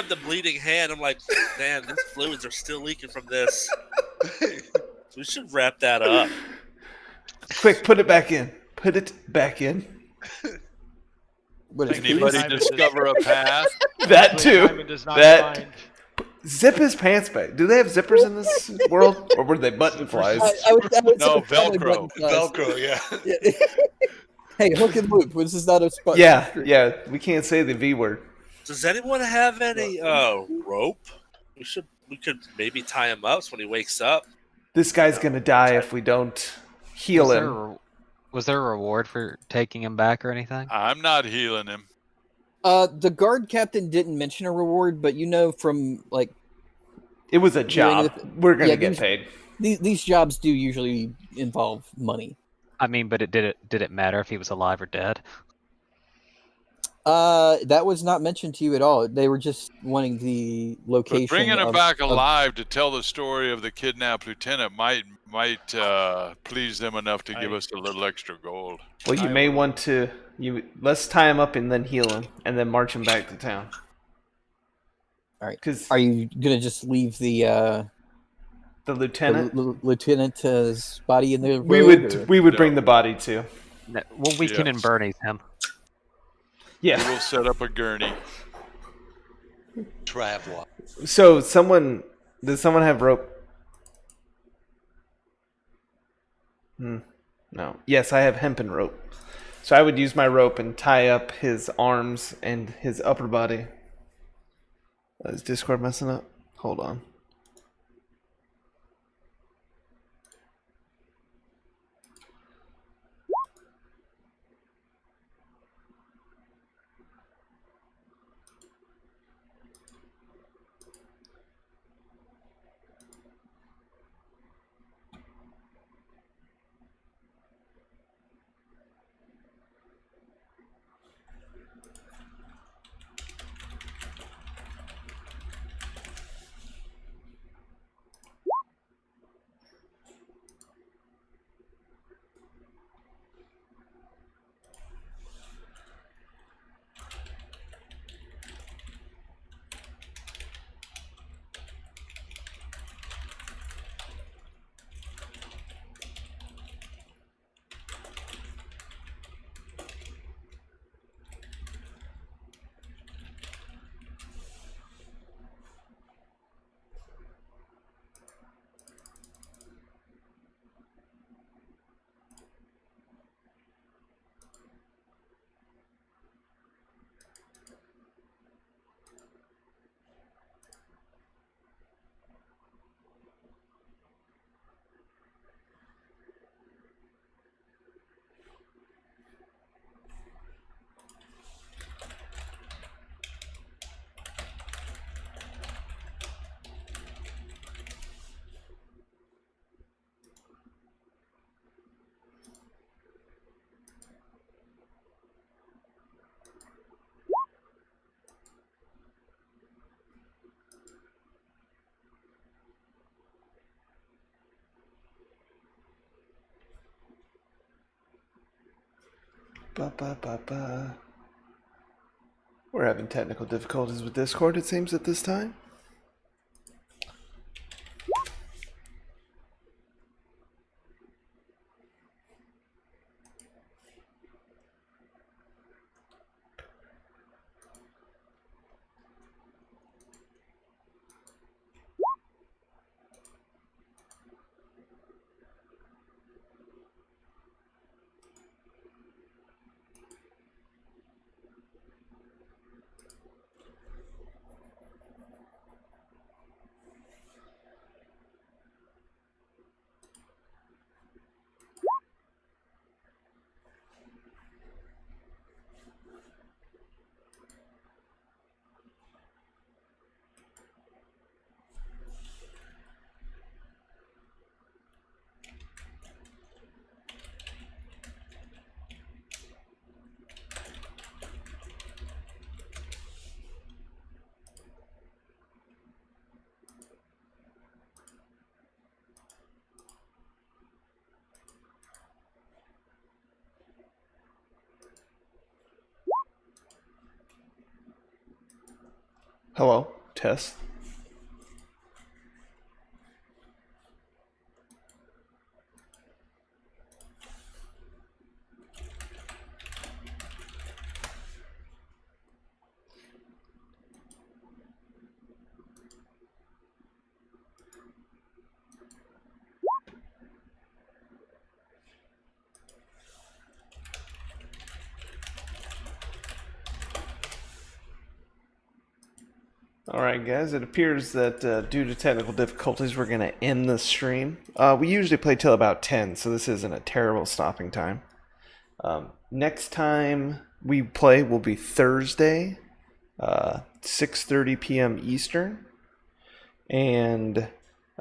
the bleeding hand. I'm like, man, these fluids are still leaking from this. We should wrap that up. Quick, put it back in. Put it back in. What is it? Anybody Simon discover a path? That too. Simon does not That. mind. Zip his pants back. Do they have zippers in this world? Or were they button flies? I would No, say probably Velcro. button flies. Velcro, yeah. Yeah. Hey, hook and loop. This is not a spot. Yeah. We can't say the V word. Does anyone have any rope? We could maybe tie him up so when he wakes up. This guy's gonna die if we don't heal him. Was there a reward for taking him back or anything? I'm not healing him. The guard captain didn't mention a reward, but you know from like It was a job. We're gonna get these- paid. these jobs do usually involve money. I mean, but did it matter if he was alive or dead? That was not mentioned to you at all. They were just wanting the location. But bringing him of- back of- alive to tell the story of the kidnapped lieutenant might please them enough to give us a little extra gold. Well, you may want to. Let's tie him up and then heal him, and then march him back to town. All right. Because Are you gonna just leave the lieutenant, lieutenant's body in the road? we would No. bring the body to. No, we'll weaken and Yes. Bernie's him. We Yeah. will set up a gurney. Traveler. So does someone have rope? No. Yes, I have hempen rope. So I would use my rope and tie up his arms and his upper body. Is Discord messing up? Hold on. Ba-ba-ba-ba. We're having technical difficulties with Discord, it seems, at this time. Hello, Tess. Alright guys, it appears that due to technical difficulties we're going to end the stream. We usually play till about 10, so this isn't a terrible stopping time. Next time we play will be Thursday, 6:30 p.m. Eastern. And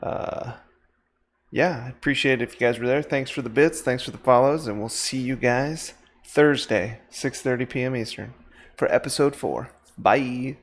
yeah, I appreciate it if you guys were there. Thanks for the bits, thanks for the follows, and we'll see you guys Thursday, 6:30 p.m. Eastern for episode 4. Bye!